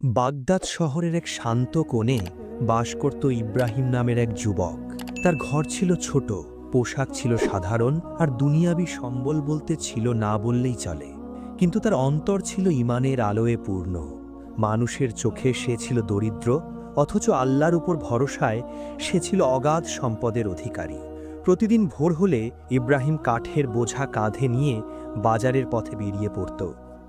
Baghdad শহরের এক শান্ত কোণে বাস করত ইব্রাহিম নামের এক যুবক। তার ঘর ছিল ছোট, পোশাক ছিল সাধারণ, আর দুনিয়াবি সম্বল বলতে ছিল না বললেই চলে। কিন্তু তার অন্তর ছিল ঈমানের আলোয় পূর্ণ। মানুষের চোখে সে ছিল দরিদ্র, অথচ আল্লাহর উপর ভরসায় সে ছিল অগাধ সম্পদের অধিকারী। প্রতিদিন ভোর হলে ইব্রাহিম কাঠের বোঝা কাঁধে নিয়ে বাজারের পথে বেরিয়ে পড়ত।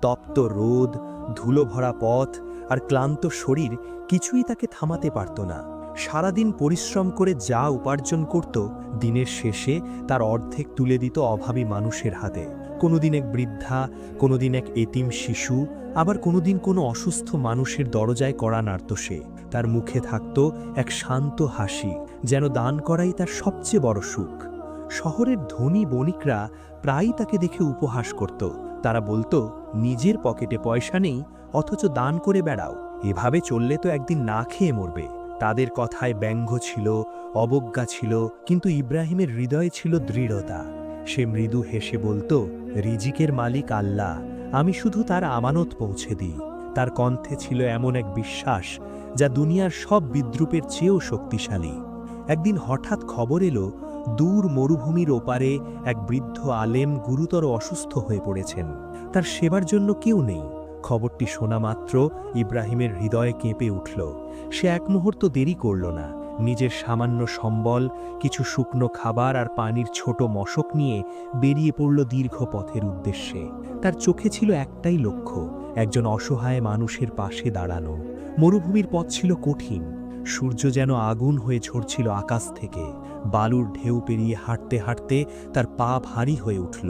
তপ্ত রোদ, ধুলো ভরা পথ আর ক্লান্ত শরীর কিছুই তাকে থামাতে পারত না। সারাদিন পরিশ্রম করে যা উপার্জন করত, দিনের শেষে তার অর্ধেক তুলে দিত অভাবী মানুষের হাতে। কোনোদিন এক বৃদ্ধা, কোনোদিন এক এতিম শিশু, আবার কোনোদিন কোনো অসুস্থ মানুষের দরজায় কড়া নাড়ত সে। তার মুখে থাকত এক শান্ত হাসি, যেন দান করাই তার সবচেয়ে বড় সুখ। শহরের ধনী বণিকরা প্রায়ই তাকে দেখে উপহাস করত। তারা বলতো, নিজের পকেটে পয়সা নেই, অথচ দান করে বেড়াও, এভাবে চললে তো একদিন না খেয়ে মরবে। তাদের কথায় ব্যঙ্গ ছিল, অবজ্ঞা ছিল, কিন্তু ইব্রাহিমের হৃদয়ে ছিল দৃঢ়তা। সে মৃদু হেসে বলতো, রিজিকের মালিক আল্লাহ, আমি শুধু তার আমানত পৌঁছে দিই। তার কণ্ঠে ছিল এমন এক বিশ্বাস যা দুনিয়ার সব বিদ্রূপের চেয়েও শক্তিশালী। একদিন হঠাৎ খবর এলো, দূর মরুভূমির ওপারে এক বৃদ্ধ আলেম গুরুতর অসুস্থ হয়ে পড়েছেন। তার সেবার জন্য কেউ নেই। খবরটি শোনা মাত্র ইব্রাহিমের হৃদয়ে কেঁপে উঠল। সে এক মুহূর্ত দেরি করল না। নিজের সামান্য সম্বল, কিছু শুকনো খাবার আর পানির ছোট মশক নিয়ে বেরিয়ে পড়ল দীর্ঘ পথের উদ্দেশ্যে। তার চোখে ছিল একটাই লক্ষ্য, একজন অসহায় মানুষের পাশে দাঁড়ানো। মরুভূমির পথ ছিল কঠিন, সূর্য যেন আগুন হয়ে ঝরছিল আকাশ থেকে। বালুর ঢেউ পেরিয়ে হাঁটতে হাঁটতে তার পা ভারী হয়ে উঠল।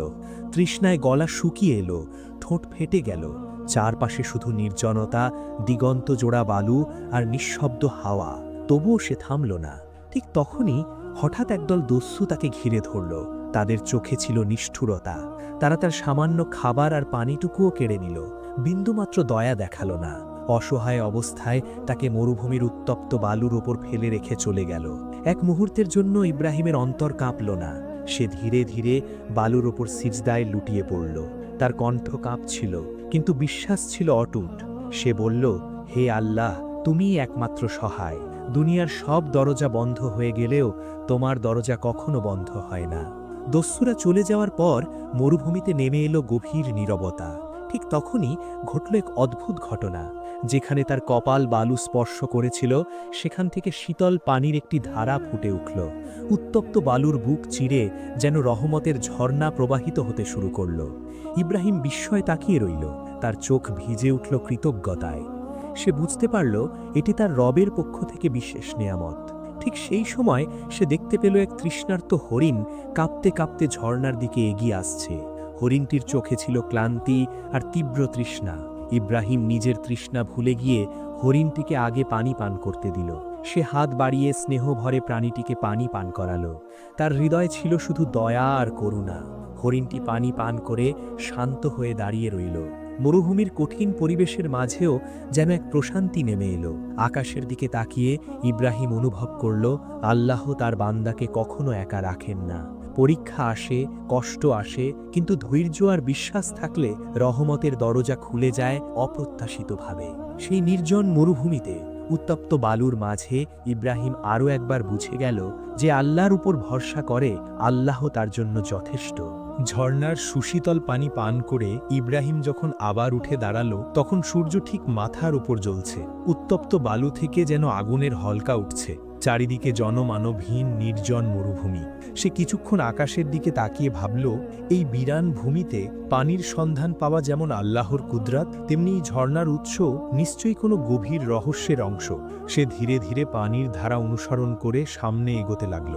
তৃষ্ণায় গলা শুকিয়ে এলো, ঠোঁট ফেটে গেল। চারপাশে শুধু নির্জনতা, দিগন্ত জোড়া বালু আর নিঃশব্দ হাওয়া। তবুও সে থামল না। ঠিক তখনই হঠাৎ একদল দস্যু তাকে ঘিরে ধরল। তাদের চোখে ছিল নিষ্ঠুরতা। তারা তার সামান্য খাবার আর পানিটুকুও কেড়ে নিল, বিন্দুমাত্র দয়া দেখালো না। অসহায় অবস্থায় তাকে মরুভূমির উত্তপ্ত বালুর ওপর ফেলে রেখে চলে গেল। এক মুহূর্তের জন্য ইব্রাহিমের অন্তর কাঁপল না। সে ধীরে ধীরে বালুর ওপর সিজদায় লুটিয়ে পড়ল। তার কণ্ঠ কাঁপছিল, কিন্তু বিশ্বাস ছিল অটুট। সে বলল, হে আল্লাহ, তুমিই একমাত্র সহায়। দুনিয়ার সব দরজা বন্ধ হয়ে গেলেও তোমার দরজা কখনো বন্ধ হয় না। দস্যুরা চলে যাওয়ার পর মরুভূমিতে নেমে এলো গভীর নীরবতা। ঠিক তখনই ঘটল এক অদ্ভুত ঘটনা। যেখানে তার কপাল বালু স্পর্শ করেছিল, সেখান থেকে শীতল পানির একটি ধারা ফুটে উঠল। উত্তপ্ত বালুর বুক চিরে যেন রহমতের ঝর্ণা প্রবাহিত হতে শুরু করল। ইব্রাহিম বিস্ময়ে তাকিয়ে রইল, তার চোখ ভিজে উঠল কৃতজ্ঞতায়। সে বুঝতে পারল এটি তার রবের পক্ষ থেকে বিশেষ নেয়ামত। ঠিক সেই সময় সে দেখতে পেল এক তৃষ্ণার্ত হরিণ কাঁপতে কাঁপতে ঝর্ণার দিকে এগিয়ে আসছে। হরিণটির চোখে ছিল ক্লান্তি আর তীব্র তৃষ্ণা। ইব্রাহিম নিজের তৃষ্ণা ভুলে গিয়ে হরিণটিকে আগে পানি পান করতে দিল। সে হাত বাড়িয়ে স্নেহ ভরে প্রাণীটিকে পানি পান করালো। তার হৃদয়ে ছিল শুধু দয়া আর করুণা। হরিণটি পানি পান করে শান্ত হয়ে দাঁড়িয়ে রইল। মরুভূমির কঠিন পরিবেশের মাঝেও যেন এক প্রশান্তি নেমে এলো। আকাশের দিকে তাকিয়ে ইব্রাহিম অনুভব করল, আল্লাহ তার বান্দাকে কখনো একা রাখেন না। পরীক্ষা আসে, কষ্ট আসে, কিন্তু ধৈর্য আর বিশ্বাস থাকলে রহমতের দরজা খুলে যায় অপ্রত্যাশিতভাবে। সেই নির্জন মরুভূমিতে উত্তপ্ত বালুর মাঝে ইব্রাহিম আরও একবার বুঝে গেল যে আল্লাহর উপর ভরসা করে আল্লাহ তার জন্য যথেষ্ট। ঝর্ণার সুশীতল পানি পান করে ইব্রাহিম যখন আবার উঠে দাঁড়ালো, তখন সূর্য ঠিক মাথার উপর জ্বলছে। উত্তপ্ত বালু থেকে যেন আগুনের হলকা উঠছে। চারিদিকে জনমানবহীন নির্জন মরুভূমি। সে কিছুক্ষণ আকাশের দিকে তাকিয়ে ভাবল, এই বিরান ভূমিতে পানির সন্ধান পাওয়া যেমন আল্লাহর কুদরাত, তেমনি ঝর্ণার উৎস নিশ্চয়ই কোনো গভীর রহস্যের অংশ। সে ধীরে ধীরে পানির ধারা অনুসরণ করে সামনে এগোতে লাগল।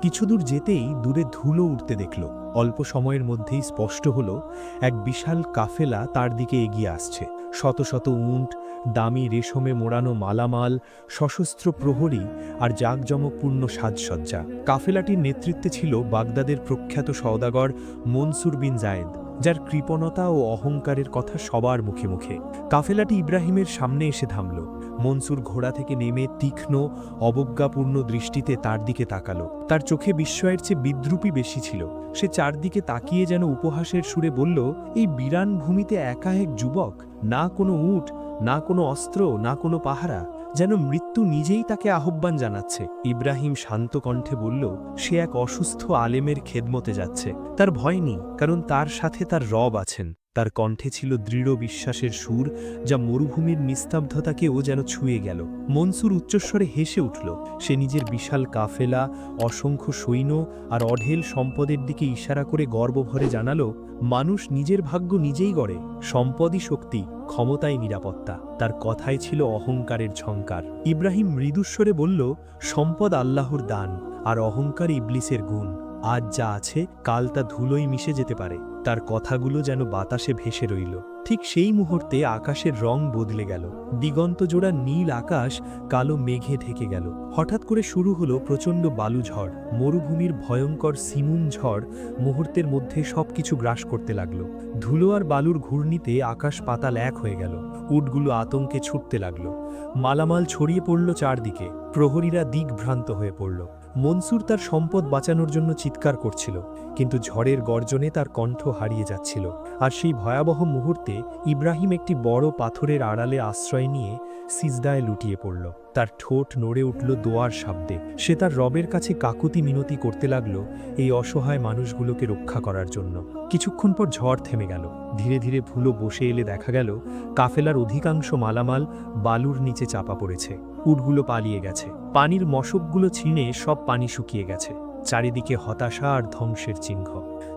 কিছুদূর যেতেই দূরে ধুলো উঠতে দেখল। অল্প সময়ের মধ্যেই স্পষ্ট হলো, এক বিশাল কাফেলা তার দিকে এগিয়ে আসছে। শত শত উট, দামি রেশমে মোড়ানো মালামাল, সশস্ত্র প্রহরী আর জাঁকজমকপূর্ণ সাজসজ্জা। কাফেলাটির নেতৃত্বে ছিল বাগদাদের প্রখ্যাত সওদাগর মনসুর বিন জায়েদ, যার কৃপণতা ও অহংকারের কথা সবার মুখে মুখে। কাফেলাটি ইব্রাহিমের সামনে এসে থামল। মনসুর ঘোড়া থেকে নেমে তীক্ষ্ণ, অবজ্ঞাপূর্ণ দৃষ্টিতে তার দিকে তাকালো। তার চোখে বিস্ময়ের চেয়ে বিদ্রূপই বেশি ছিল। সে চারদিকে তাকিয়ে যেন উপহাসের সুরে বলল, এই বিরান ভূমিতে একা এক যুবক, না কোনো উট, না কোনো অস্ত্র, না কোনো পাহারা, যেন মৃত্যু নিজেই তাকে আহ্বান জানাচ্ছে। ইব্রাহিম শান্ত কণ্ঠে বলল, সে এক অসুস্থ আলেমের খেদমতে যাচ্ছে। তার ভয় নেই, কারণ তার সাথে তার রব আছেন। তার কণ্ঠে ছিল দৃঢ় বিশ্বাসের সুর, যা মরুভূমির নিস্তব্ধতাকেও যেন ছুঁয়ে গেল। মনসুর উচ্চস্বরে হেসে উঠল। সে নিজের বিশাল কাফেলা, অসংখ্য সৈন্য আর অঢেল সম্পদের দিকে ইশারা করে গর্বভরে জানালো, মানুষ নিজের ভাগ্য নিজেই গড়ে। সম্পদই শক্তি, ক্ষমতায় নিরাপত্তা। তার কথায় ছিল অহংকারের ঝংকার। ইব্রাহিম মৃদুস্বরে বলল, সম্পদ আল্লাহর দান, আর অহংকার ইবলিসের গুণ। আজ যা আছে কাল তা ধুলোয় মিশে যেতে পারে। তার কথাগুলো যেন বাতাসে ভেসে রইল। ঠিক সেই মুহূর্তে আকাশের রং বদলে গেল। দিগন্তজোড়া নীল আকাশ কালো মেঘে ঢেকে গেল। হঠাৎ করে শুরু হলো প্রচণ্ড বালুঝড়। মরুভূমির ভয়ঙ্কর সিমুন ঝড় মুহূর্তের মধ্যে সবকিছু গ্রাস করতে লাগলো। ধুলো আর বালুর ঘূর্ণিতে আকাশ পাতাল এক হয়ে গেল। উটগুলো আতঙ্কে ছুটতে লাগলো। মালামাল ছড়িয়ে পড়ল চারদিকে। প্রহরীরা দিকভ্রান্ত হয়ে পড়ল। মনসুর তার সম্পদ বাঁচানোর জন্য চিৎকার করছিল, কিন্তু ঝড়ের গর্জনে তার কণ্ঠ হারিয়ে যাচ্ছিল। আর সেই ভয়াবহ মুহূর্তে ইব্রাহিম একটি বড় পাথরের আড়ালে আশ্রয় নিয়ে সিজদায় লুটিয়ে পড়ল। তার ঠোঁট নড়ে উঠল দোয়ার শব্দে। সে তার রবের কাছে কাকুতি মিনতি করতে লাগল এই অসহায় মানুষগুলোকে রক্ষা করার জন্য। কিছুক্ষণ পর ঝড় থেমে গেল। ধীরে ধীরে ধুলো বসে এলে দেখা গেল কাফেলার অধিকাংশ মালামাল বালুর নিচে চাপা পড়েছে। উটগুলো পালিয়ে গেছে। পানির মশকগুলো ছিঁড়ে সব পানি শুকিয়ে গেছে। চারিদিকে হতাশা আর ধ্বংসের চিহ্ন।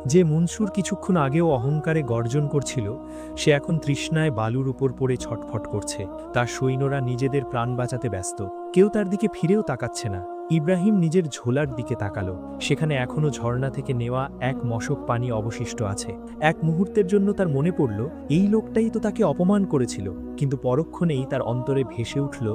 যে মনসুর কিছুক্ষণ আগেও অহংকারে গর্জন করছিল, সে এখন তৃষ্ণায় বালুর উপর পড়ে ছটফট করছে। তার সৈন্যরা নিজেদের প্রাণ বাঁচাতে ব্যস্ত। কেউ তার দিকে ফিরেও তাকাচ্ছে না। ইব্রাহিম নিজের ঝোলার দিকে তাকালো। সেখানে এখনো ঝর্ণা থেকে নেওয়া এক মশক পানি অবশিষ্ট আছে। এক মুহূর্তের জন্য তার মনে পড়ল, এই লোকটাই তো তাকে অপমান করেছিল। কিন্তু পরক্ষণেই তার অন্তরে ভেসে উঠল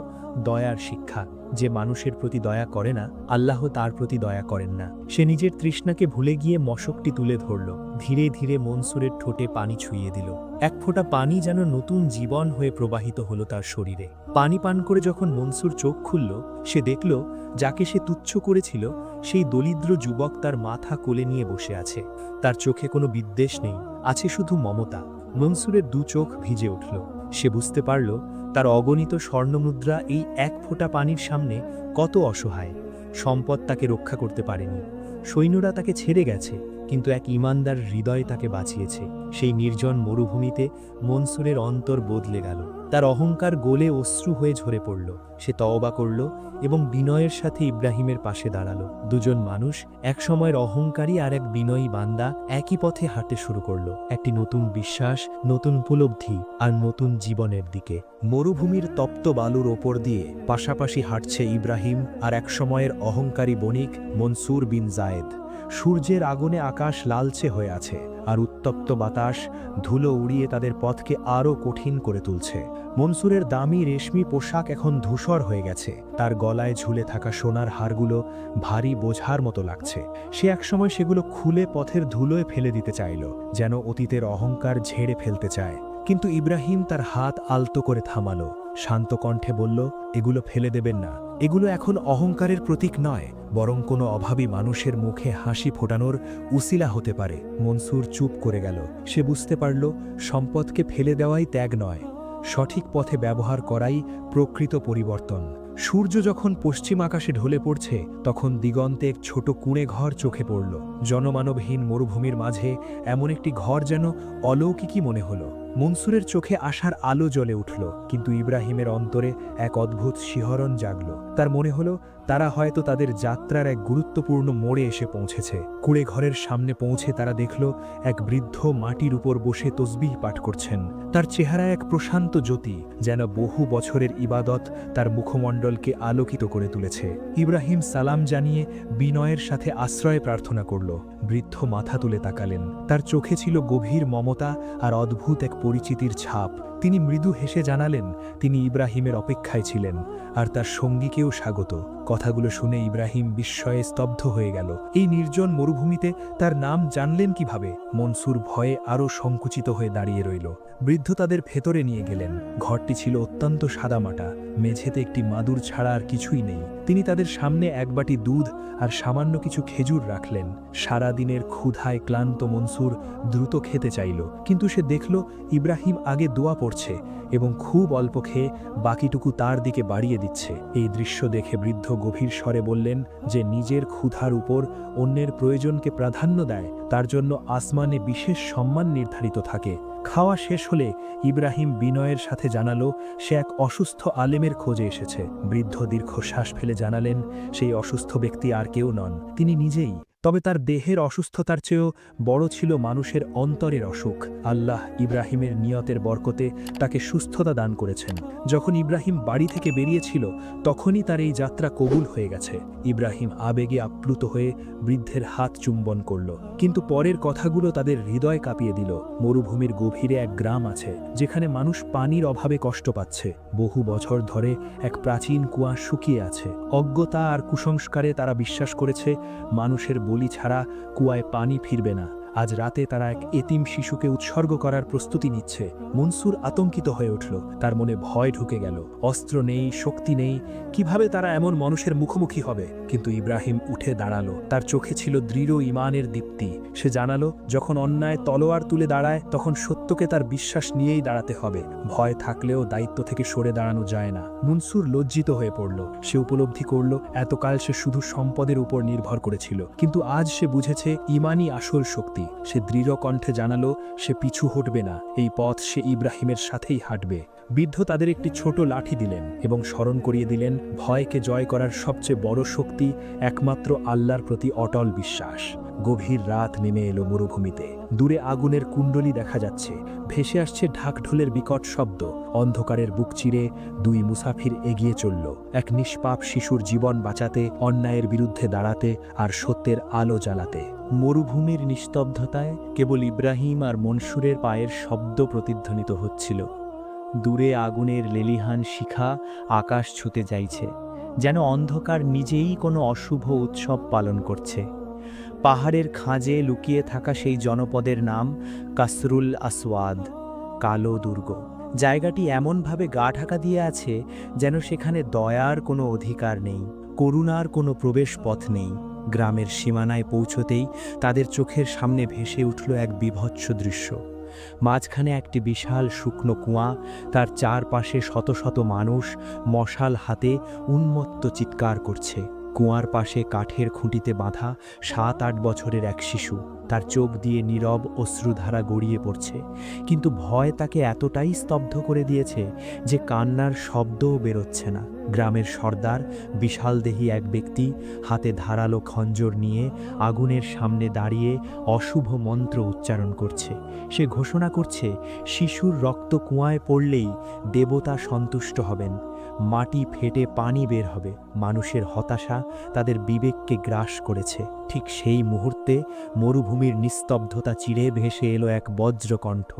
দয়ার শিক্ষা। যে মানুষের প্রতি দয়া করে না, আল্লাহ তার প্রতি দয়া করেন না। সে নিজের তৃষ্ণাকে ভুলে গিয়ে মশকটি তুলে ধরল। ধীরে ধীরে মনসুরের ঠোঁটে পানি ছুঁয়ে দিল। এক ফোঁটা পানি যেন নতুন জীবন হয়ে প্রবাহিত হলো তার শরীরে। পানি পান করে যখন মনসুর চোখ খুলল, সে দেখল যাকে সে তুচ্ছ করেছিল সেই দরিদ্র যুবক তার মাথা কোলে নিয়ে বসে আছে। তার চোখে কোনো বিদ্বেষ নেই, আছে শুধু মমতা। মনসুরের দু চোখ ভিজে উঠল। সে বুঝতে পারল তার অগণিত স্বর্ণমুদ্রা এই এক ফোঁটা পানির সামনে কত অসহায়। সম্পদ তাকে রক্ষা করতে পারেনি, সৈন্যরা তাকে ছেড়ে গেছে, কিন্তু এক ঈমানদার হৃদয় তাকে বাঁচিয়েছে। সেই নির্জন মরুভূমিতে মনসুরের অন্তর বদলে গেল। তার অহংকার গলে অশ্রু হয়ে ঝরে পড়ল। সে তওবা করল এবং বিনয়ের সাথে ইব্রাহিমের পাশে দাঁড়ালো। দুজন মানুষ, এক সময়ের অহংকারী আর এক বিনয়ী বান্দা, একই পথে হাঁটতে শুরু করল, একটি নতুন বিশ্বাস, নতুন উপলব্ধি আর নতুন জীবনের দিকে। মরুভূমির তপ্ত বালুর ওপর দিয়ে পাশাপাশি হাঁটছে ইব্রাহিম আর এক সময়ের অহংকারী বণিক মনসুর বিন জায়েদ। সূর্যের আগুনে আকাশ লালচে হয়ে আছে, আর উত্তপ্ত বাতাস ধুলো উড়িয়ে তাদের পথকে আরও কঠিন করে তুলছে। মনসুরের দামি রেশমি পোশাক এখন ধূসর হয়ে গেছে। তার গলায় ঝুলে থাকা সোনার হারগুলো ভারী বোঝার মতো লাগছে। সে একসময় সেগুলো খুলে পথের ধুলোয় ফেলে দিতে চাইল, যেন অতীতের অহংকার ঝেড়ে ফেলতে চায়। কিন্তু ইব্রাহিম তার হাত আলতো করে থামালো, শান্ত কণ্ঠে বলল, এগুলো ফেলে দেবেন না। এগুলো এখন অহংকারের প্রতীক নয়, বরং কোনো অভাবী মানুষের মুখে হাসি ফোটানোর উসিলা হতে পারে। মনসুর চুপ করে গেল। সে বুঝতে পারল সম্পদকে ফেলে দেওয়াই ত্যাগ নয়, সঠিক পথে ব্যবহার করাই প্রকৃত পরিবর্তন। সূর্য যখন পশ্চিম আকাশে ঢলে পড়ছে, তখন দিগন্তে এক ছোট কুঁড়ে ঘর চোখে পড়ল। জনমানবহীন মরুভূমির মাঝে এমন একটি ঘর যেন অলৌকিকই মনে হলো। মনসুরের চোখে আশার আলো জ্বলে উঠল, কিন্তু ইব্রাহিমের অন্তরে এক অদ্ভুত শিহরণ জাগল। তার মনে হলো তারা হয়তো তাদের যাত্রার এক গুরুত্বপূর্ণ মোড়ে এসে পৌঁছেছে। কুঁড়ে ঘরের সামনে পৌঁছে তারা দেখল এক বৃদ্ধ মাটির উপর বসে তসবিহ পাঠ করছেন। তার চেহারায় এক প্রশান্ত জ্যোতি, যেন বহু বছরের ইবাদত তার মুখমণ্ডলকে আলোকিত করে তুলেছে। ইব্রাহিম সালাম জানিয়ে বিনয়ের সাথে আশ্রয় প্রার্থনা করল। বৃদ্ধ মাথা তুলে তাকালেন। তার চোখে ছিল গভীর মমতা আর অদ্ভুত এক পরিচিতির ছাপ। তিনি মৃদু হেসে জানালেন তিনি ইব্রাহিমের অপেক্ষায় ছিলেন, আর তার সঙ্গীকেও স্বাগত। কথাগুলো শুনে ইব্রাহিম বিস্ময়ে স্তব্ধ হয়ে গেল। এই নির্জন মরুভূমিতে তার নাম জানলেন কিভাবে? মনসুর ভয়ে আরও সংকুচিত হয়ে দাঁড়িয়ে রইল। বৃদ্ধ তাদের ভেতরে নিয়ে গেলেন। ঘরটি ছিল অত্যন্ত সাদামাটা, মেঝেতে একটি মাদুর ছাড়া আর কিছুই নেই। তিনি তাদের সামনে এক বাটি দুধ আর সামান্য কিছু খেজুর রাখলেন। সারাদিনের ক্ষুধায় ক্লান্ত মনসুর দ্রুত খেতে চাইল, কিন্তু সে দেখল ইব্রাহিম আগে দোয়া পড়ছে এবং খুব অল্প খেয়ে বাকিটুকু তার দিকে বাড়িয়ে দিচ্ছে। এই দৃশ্য দেখে বৃদ্ধ গভীর স্বরে বললেন যে নিজের ক্ষুধার উপর অন্যের প্রয়োজনকে প্রাধান্য দেয়, তার জন্য আসমানে বিশেষ সম্মান নির্ধারিত থাকে। খাওয়া শেষ হলে ইব্রাহিম বিনয়ের সাথে জানালো সে এক অসুস্থ আলেমের খোঁজে এসেছে। বৃদ্ধ দীর্ঘশ্বাস ফেলে জানালেন সেই অসুস্থ ব্যক্তি আর কেউ নন, তিনি নিজেই। তবে তার দেহের অসুস্থতার চেয়েও বড় ছিল মানুষের অন্তরের অসুখ। আল্লাহ ইব্রাহিমের নিয়তের বরকতে তাকে সুস্থতা দান করেছেন। যখন ইব্রাহিম বাড়ি থেকে বেরিয়েছিল তখনই তার এই যাত্রা কবুল হয়ে গেছে। ইব্রাহিম আবেগে আপ্লুত হয়ে বৃদ্ধের হাত চুম্বন করল, কিন্তু পরের কথাগুলো তাদের হৃদয় কাঁপিয়ে দিল। মরুভূমির গভীরে এক গ্রাম আছে যেখানে মানুষ পানির অভাবে কষ্ট পাচ্ছে। বহু বছর ধরে এক প্রাচীন কুয়া শুকিয়ে আছে। অজ্ঞতা আর কুসংস্কারে তারা বিশ্বাস করেছে মানুষের বলি ছাড়া কুয়ায় পানি ফিরবে না। আজ রাতে তারা এক এতিম শিশুকে উৎসর্গ করার প্রস্তুতি নিচ্ছে। মনসুর আতঙ্কিত হয়ে উঠল, তার মনে ভয় ঢুকে গেল। অস্ত্র নেই, শক্তি নেই, কিভাবে তারা এমন মানুষের মুখোমুখি হবে? কিন্তু ইব্রাহিম উঠে দাঁড়ালো, তার চোখে ছিল দৃঢ় ঈমানের দীপ্তি। সে জানালো যখন অন্যায় তলোয়ার তুলে দাঁড়ায় তখন সত্যকে তার বিশ্বাস নিয়েই দাঁড়াতে হবে। ভয় থাকলেও দায়িত্ব থেকে সরে দাঁড়ানো যায় না। মনসুর লজ্জিত হয়ে পড়ল। সে উপলব্ধি করল এতকাল সে শুধু সম্পদের উপর নির্ভর করেছিল, কিন্তু আজ সে বুঝেছে ঈমানই আসল শক্তি। সে দৃঢ় কণ্ঠে জানালো সে পিছু হটবে না, এই পথ সে ইব্রাহিমের সাথেই হাঁটবে। বৃদ্ধ তাদের একটি ছোট লাঠি দিলেন এবং স্মরণ করিয়ে দিলেন ভয়কে জয় করার সবচেয়ে বড় শক্তি একমাত্র আল্লাহর প্রতি অটল বিশ্বাস। গভীর রাত নেমে এলো মরুভূমিতে। দূরে আগুনের কুণ্ডলী দেখা যাচ্ছে, ভেসে আসছে ঢাকঢোলের বিকট শব্দ। অন্ধকারের বুক চিরে দুই মুসাফির এগিয়ে চলল, এক নিষ্পাপ শিশুর জীবন বাঁচাতে, অন্যায়ের বিরুদ্ধে দাঁড়াতে আর সত্যের আলো জ্বালাতে। মরুভূমির নিস্তব্ধতায় কেবল ইব্রাহিম আর মনসুরের পায়ের শব্দ প্রতিধ্বনিত হচ্ছিল। দূরে আগুনের লেলিহান শিখা আকাশ ছুঁতে যাইছে, যেন অন্ধকার নিজেই কোনো অশুভ উৎসব পালন করছে। পাহাড়ের খাঁজে লুকিয়ে থাকা সেই জনপদের নাম কাসরুল আসওয়াদ, কালো দুর্গ। জায়গাটি এমনভাবে গা ঢাকা দিয়ে আছে যেন সেখানে দয়ার কোনো অধিকার নেই, করুণার কোনো প্রবেশ পথ নেই। গ্রামের সীমানায় পৌঁছতেই তাদের চোখের সামনে ভেসে উঠল এক বীভৎস দৃশ্য। মাঝখানে একটি বিশাল শুকনো কুয়া, তার চারপাশে শত শত মানুষ মশাল হাতে উন্মত্ত চিৎকার করছে। কুয়ার পাশে কাঠের খুঁটিতে বাঁধা ৭-৮ বছরের এক শিশু, তার চোখ দিয়ে নীরব অশ্রুধারা গড়িয়ে পড়ছে। কিন্তু ভয় তাকে এতটাই স্তব্ধ করে দিয়েছে যে কান্নার শব্দও বেরোচ্ছে না। গ্রামের সর্দার, বিশালদেহী এক ব্যক্তি, হাতে ধারালো খঞ্জর নিয়ে আগুনের সামনে দাঁড়িয়ে অশুভ মন্ত্র উচ্চারণ করছে। সে ঘোষণা করছে শিশুর রক্ত কুয়ায় পড়লেই দেবতা সন্তুষ্ট হবেন, মাটি ফেটে পানি বের হবে। মানুষের হতাশা তাদের বিবেককে গ্রাস করেছে। ঠিক সেই মুহূর্তে মরুভূমির নিস্তব্ধতা চিরে ভেসে এলো এক বজ্রকণ্ঠ।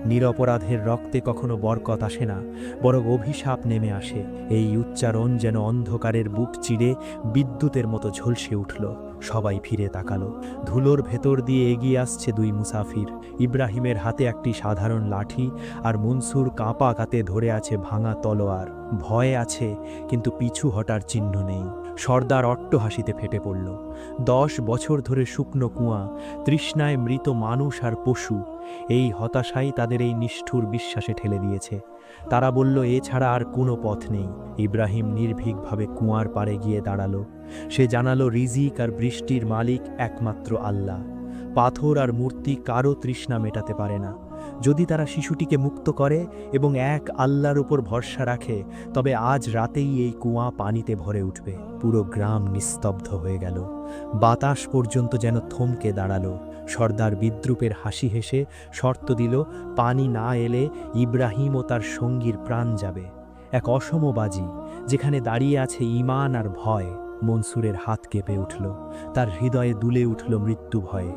নিরপরাধের রক্তে কখনো বরকত আসে না, বরং অভিশাপ নেমে আসে। এই উচ্চারণ যেন অন্ধকারের বুক চিরে বিদ্যুতের মতো ঝলসে উঠল। সবাই ফিরে তাকালো। ধুলোর ভেতর দিয়ে এগিয়ে আসছে দুই মুসাফির। ইব্রাহিমের হাতে একটি সাধারণ লাঠি আর মনসুর কাঁপা কাতে ধরে আছে ভাঙা তলোয়ার। ভয়ে আছে, কিন্তু পিছু হটার চিহ্ন নেই। সর্দার অট্টহাসিতে ফেটে পড়ল। 10 বছর ধরে শুকনো কুয়া, তৃষ্ণায় মৃত মানুষ আর পশু, এই হতাশাই তাদের এই নিষ্ঠুর বিশ্বাসে ঠেলে দিয়েছে। তারা বলল এছাড়া আর কোনো পথ নেই। ইব্রাহিম নির্ভীকভাবে কুয়ার পাড়ে গিয়ে দাঁড়ালো। সে জানালো রিজিক আর বৃষ্টির মালিক একমাত্র আল্লাহ। পাথর আর মূর্তি কারো তৃষ্ণা মেটাতে পারে না। যদি তারা শিশুটিকে মুক্ত করে এবং এক আল্লাহর উপর ভরসা রাখে, তবে আজ রাতেই এই কুয়া পানিতে ভরে উঠবে। পুরো গ্রাম নিস্তব্ধ হয়ে গেল। বাতাস পর্যন্ত যেন থমকে দাঁড়ালো। সর্দার বিদ্রুপের হাসি হেসে শর্ত দিল পানি না এলে ইব্রাহিম ও তার সঙ্গীর প্রাণ যাবে। এক অসম বাজি, যেখানে দাঁড়িয়ে আছে ঈমান আর ভয়। মনসুরের হাত কেঁপে উঠল, তার হৃদয়ে দুলে উঠল মৃত্যু ভয়ে।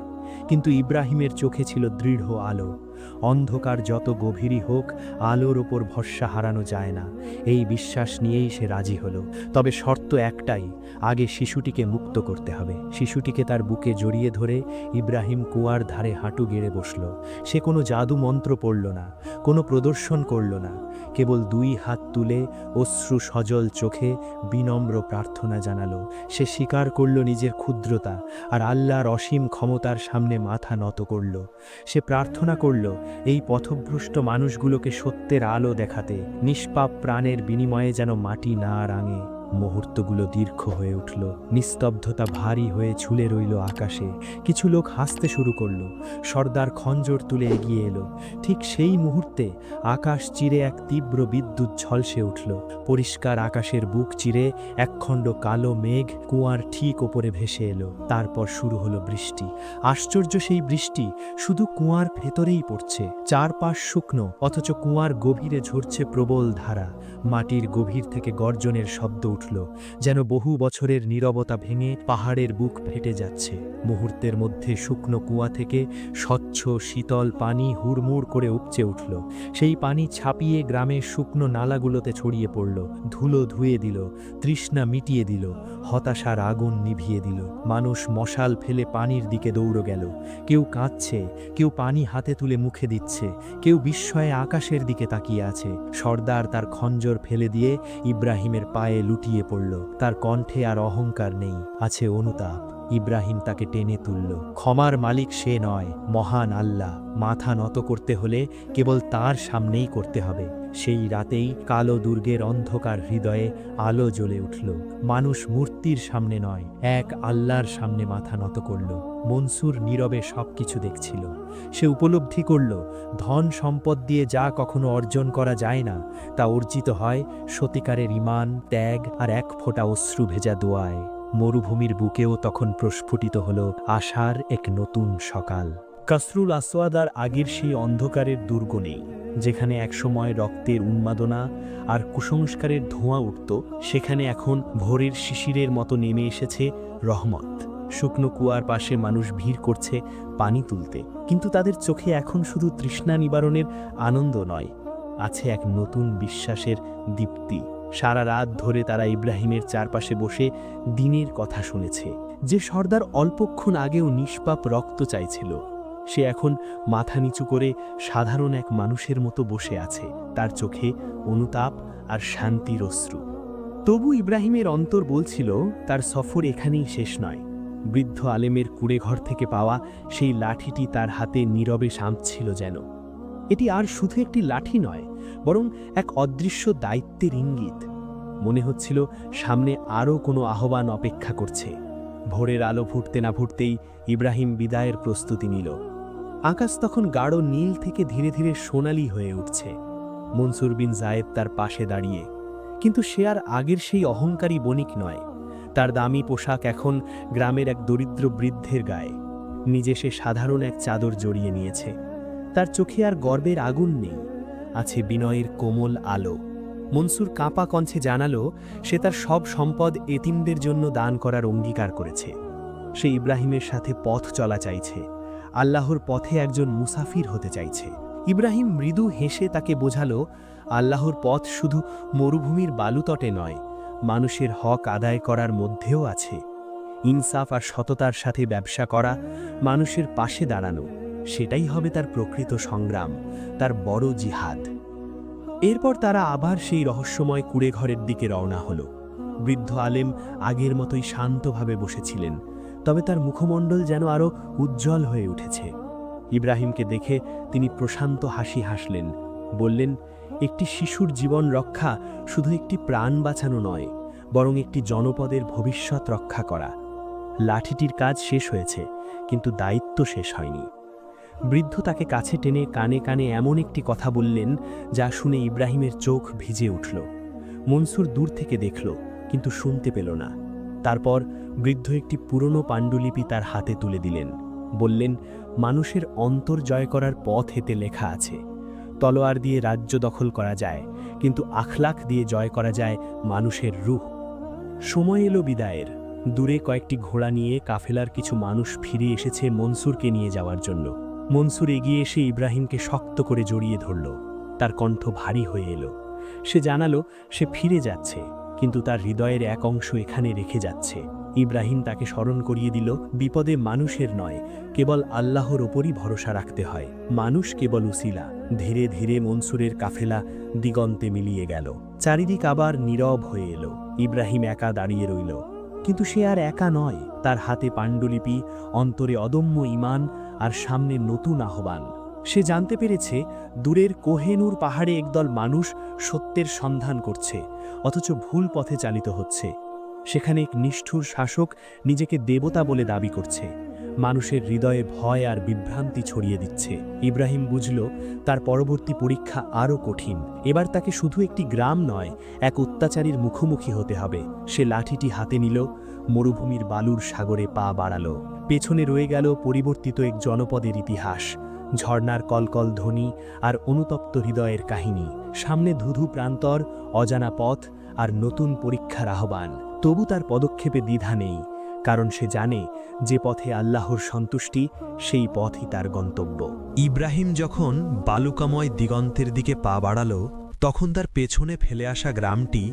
কিন্তু ইব্রাহিমের চোখে ছিল দৃঢ় আলো। অন্ধকার যত গভীরই হোক, আলোর ওপর ভরসা হারানো যায় না। এই বিশ্বাস নিয়েই সে রাজি হলো। তবে শর্ত একটাই, আগে শিশুটিকে মুক্ত করতে হবে। শিশুটিকে তার বুকে জড়িয়ে ধরে ইব্রাহিম কুয়ার ধারে হাঁটু গেড়ে বসল। সে কোনো জাদু মন্ত্র পড়ল না, কোনো প্রদর্শন করল না, কেবল দুই হাত তুলে অশ্রু সজল চোখে বিনম্র প্রার্থনা জানালো। সে স্বীকার করল নিজের ক্ষুদ্রতা, আর আল্লাহর অসীম ক্ষমতার সামনে মাথা নত করল। সে প্রার্থনা করল এই পথভ্রষ্ট মানুষগুলোকে সত্যের আলো দেখাতে, নিষ্পাপ প্রাণের বিনিময়ে যেন মাটি না রাঙে। মুহূর্তগুলো দীর্ঘ হয়ে উঠল, নিস্তব্ধতা ভারী হয়ে ঝুলে রইল আকাশে। কিছু লোক হাসতে শুরু করল। সর্দার খঞ্জর তুলে এগিয়ে এলো। ঠিক সেই মুহূর্তে আকাশ চিরে এক তীব্র বিদ্যুৎ ঝলসে উঠল। পরিষ্কার আকাশের বুক চিরে একখণ্ড কালো মেঘ কুয়ার ঠিক ওপরে ভেসে এলো। তারপর শুরু হলো বৃষ্টি। আশ্চর্য সেই বৃষ্টি শুধু কুয়ার ভেতরেই পড়ছে। চারপাশ শুকনো, অথচ কুয়ার গভীরে ঝরছে প্রবল ধারা। মাটির গভীর থেকে গর্জনের শব্দ উঠল, যেন বহু বছরের নীরবতা ভেঙে পাহাড়ের বুক ফেটে যাচ্ছে। মুহূর্তের মধ্যে শুকনো কুয়া থেকে স্বচ্ছ শীতল পানি হুড়মুড় করে উপচে উঠল। সেই পানি ছাপিয়ে গ্রামের শুকনো নালাগুলোতে ছড়িয়ে পড়ল, ধুলো ধুয়ে দিল, তৃষ্ণা মিটিয়ে দিল, হতাশার আগুন নিভিয়ে দিল। মানুষ মশাল ফেলে পানির দিকে দৌড়ে গেল। কেউ কাঁদছে, কেউ পানি হাতে তুলে মুখে দিচ্ছে, কেউ বিস্ময়ে আকাশের দিকে তাকিয়ে আছে। সর্দার তার খঞ্জর ফেলে দিয়ে ইব্রাহিমের পায়ে লুটিয়ে পড়ল। তার কণ্ঠে আর অহংকার নেই, আছে অনুতাপ। ইব্রাহিম তাকে টেনে তুলল। ক্ষমার মালিক সে নয়, মহান আল্লাহ। মাথা নত করতে হলে কেবল তার সামনেই করতে হবে। সেই রাতেই কালো দুর্গের অন্ধকার হৃদয়ে আলো জ্বলে উঠল। মানুষ মূর্তির সামনে নয়, এক আল্লাহর সামনে মাথা নত করল। মনসুর নীরবে সবকিছু দেখছিল। সে উপলব্ধি করল, ধন সম্পদ দিয়ে যা কখনো অর্জন করা যায় না, তা অর্জিত হয় সত্যিকারের ঈমান, ত্যাগ আর এক ফোঁটা অশ্রু ভেজা দোয়ায়। মরুভূমির বুকেও তখন প্রস্ফুটিত হল আশার এক নতুন সকাল। কাসরুল আসওয়াদ আর আগের সেই অন্ধকারের দুর্গ নেই। যেখানে একসময় রক্তের উন্মাদনা আর কুসংস্কারের ধোঁয়া উঠত, সেখানে এখন ভোরের শিশিরের মতো নেমে এসেছে রহমত। শুকনো কুয়ার পাশে মানুষ ভিড় করছে পানি তুলতে, কিন্তু তাদের চোখে এখন শুধু তৃষ্ণা নিবারণের আনন্দ নয়, আছে এক নতুন বিশ্বাসের দীপ্তি। সারা রাত ধরে তারা ইব্রাহিমের চারপাশে বসে দিনের কথা শুনেছে। যে সর্দার অল্পক্ষণ আগেও নিষ্পাপ রক্ত চাইছিল, সে এখন মাথা নিচু করে সাধারণ এক মানুষের মতো বসে আছে। তার চোখে অনুতাপ আর শান্তির অশ্রু। তবু ইব্রাহিমের অন্তর বলছিল তার সফর এখানেই শেষ নয়। বৃদ্ধ আলেমের কুঁড়েঘর থেকে পাওয়া সেই লাঠিটি তার হাতে নীরবে সামছিল যেন। এটি আর শুধু একটি লাঠি নয়, বরং এক অদৃশ্য দায়িত্বের ইঙ্গিত। মনে হচ্ছিল সামনে আরও কোনো আহ্বান অপেক্ষা করছে। ভোরের আলো ফুটতে না ফুটতেই ইব্রাহিম বিদায়ের প্রস্তুতি নিল। আকাশ তখন গাঢ় নীল থেকে ধীরে ধীরে সোনালি হয়ে উঠছে। মনসুর বিন জায়েদ তার পাশে দাঁড়িয়ে, কিন্তু সে আর আগের সেই অহংকারী বণিক নয়। তার দামি পোশাক এখন গ্রামের এক দরিদ্র বৃদ্ধের গায়ে। নিজে সে সাধারণ এক চাদর জড়িয়ে নিয়েছে। তার চোখে আর গর্বের আগুন নেই, আছে বিনয়ের কোমল আলো। মনসুর কাঁপা কণ্ঠে জানালো সে তার সব সম্পদ এতিমদের জন্য দান করার অঙ্গীকার করেছে। সে ইব্রাহিমের সাথে পথ চলা চাইছে, আল্লাহর পথে একজন মুসাফির হতে চাইছে। ইব্রাহিম মৃদু হেসে তাকে বোঝালো, আল্লাহর পথ শুধু মরুভূমির বালুতটে নয়, মানুষের হক আদায় করার মধ্যেও আছে। ইনসাফ আর সততার সাথে ব্যবসা করা, মানুষের পাশে দাঁড়ানো, সেটাই হবে তার প্রকৃত সংগ্রাম, তার বড় জিহাদ। এরপর তারা আবার সেই রহস্যময় কুঁড়েঘরের দিকে রওনা হল। বৃদ্ধ আলেম আগের মতোই শান্তভাবে বসেছিলেন, তবে তার মুখমণ্ডল যেন আরও উজ্জ্বল হয়ে উঠেছে। ইব্রাহিমকে দেখে তিনি প্রশান্ত হাসি হাসলেন, বললেন, একটি শিশুর জীবন রক্ষা শুধু একটি প্রাণ বাঁচানো নয়, বরং একটি জনপদের ভবিষ্যৎ রক্ষা করা। লাঠিটির কাজ শেষ হয়েছে, কিন্তু দায়িত্ব শেষ হয়নি। বৃদ্ধ তাকে কাছে টেনে কানে কানে এমন একটি কথা বললেন যা শুনে ইব্রাহিমের চোখ ভিজে উঠল। মনসুর দূর থেকে দেখল, কিন্তু শুনতে পেল না। তারপর বৃদ্ধ একটি পুরনো পাণ্ডুলিপি তার হাতে তুলে দিলেন, বললেন, মানুষের অন্তর জয় করার পথ এতে লেখা আছে। তলোয়ার দিয়ে রাজ্য দখল করা যায়, কিন্তু আখলাক দিয়ে জয় করা যায় মানুষের রূহ। সময় এলো বিদায়ের। দূরে কয়েকটি ঘোড়া নিয়ে কাফেলার কিছু মানুষ ফিরে এসেছে মনসুরকে নিয়ে যাওয়ার জন্য। মনসুর এগিয়ে এসে ইব্রাহিমকে শক্ত করে জড়িয়ে ধরল। তার কণ্ঠ ভারী হয়ে এলো। সে জানালো সে ফিরে যাচ্ছে, কিন্তু তার হৃদয়ের এক অংশ এখানে রেখে যাচ্ছে। ইব্রাহিম তাকে স্মরণ করিয়ে দিল, বিপদে মানুষের নয়, কেবল আল্লাহর ওপরই ভরসা রাখতে হয়। মানুষ কেবল উসিলা। ধীরে ধীরে মনসুরের কাফেলা দিগন্তে মিলিয়ে গেল। চারিদিক আবার নীরব হয়ে এলো। ইব্রাহিম একা দাঁড়িয়ে রইল, কিন্তু সে আর একা নয়। তার হাতে পাণ্ডুলিপি, অন্তরে অদম্য ঈমান, আর সামনে নতুন আহ্বান। সে জানতে পেরেছে দূরের কোহেনুর পাহাড়ে একদল মানুষ সত্যের সন্ধান করছে, অথচ ভুল পথে চালিত হচ্ছে। সেখানে এক নিষ্ঠুর শাসক নিজেকে দেবতা বলে দাবি করছে, মানুষের হৃদয়ে ভয় আর বিভ্রান্তি ছড়িয়ে দিচ্ছে। ইব্রাহিম বুঝল তার পরবর্তী পরীক্ষা আরও কঠিন। এবার তাকে শুধু একটি গ্রাম নয়, এক অত্যাচারীর মুখোমুখি হতে হবে। সে লাঠিটি হাতে নিল, মরুভূমির বালুর সাগরে পা বাড়াল। পেছনে রয়ে গেল পরিবর্তিত এক জনপদের ইতিহাস, ঝর্ণার কলকল ধ্বনি আর অনুতপ্ত হৃদয়ের কাহিনী। সামনে ধুধু প্রান্তর, অজানা পথ আর নতুন পরীক্ষার আহ্বান। তবু তার পদক্ষেপে দ্বিধা নেই, কারণ সে জানে যে পথে আল্লাহর সন্তুষ্টি, সেই পথই তার গন্তব্য। ইব্রাহিম যখন বালুকাময় দিগন্তের দিকে পা বাড়াল, তখন তার পেছনে ফেলে আসা গ্রামটি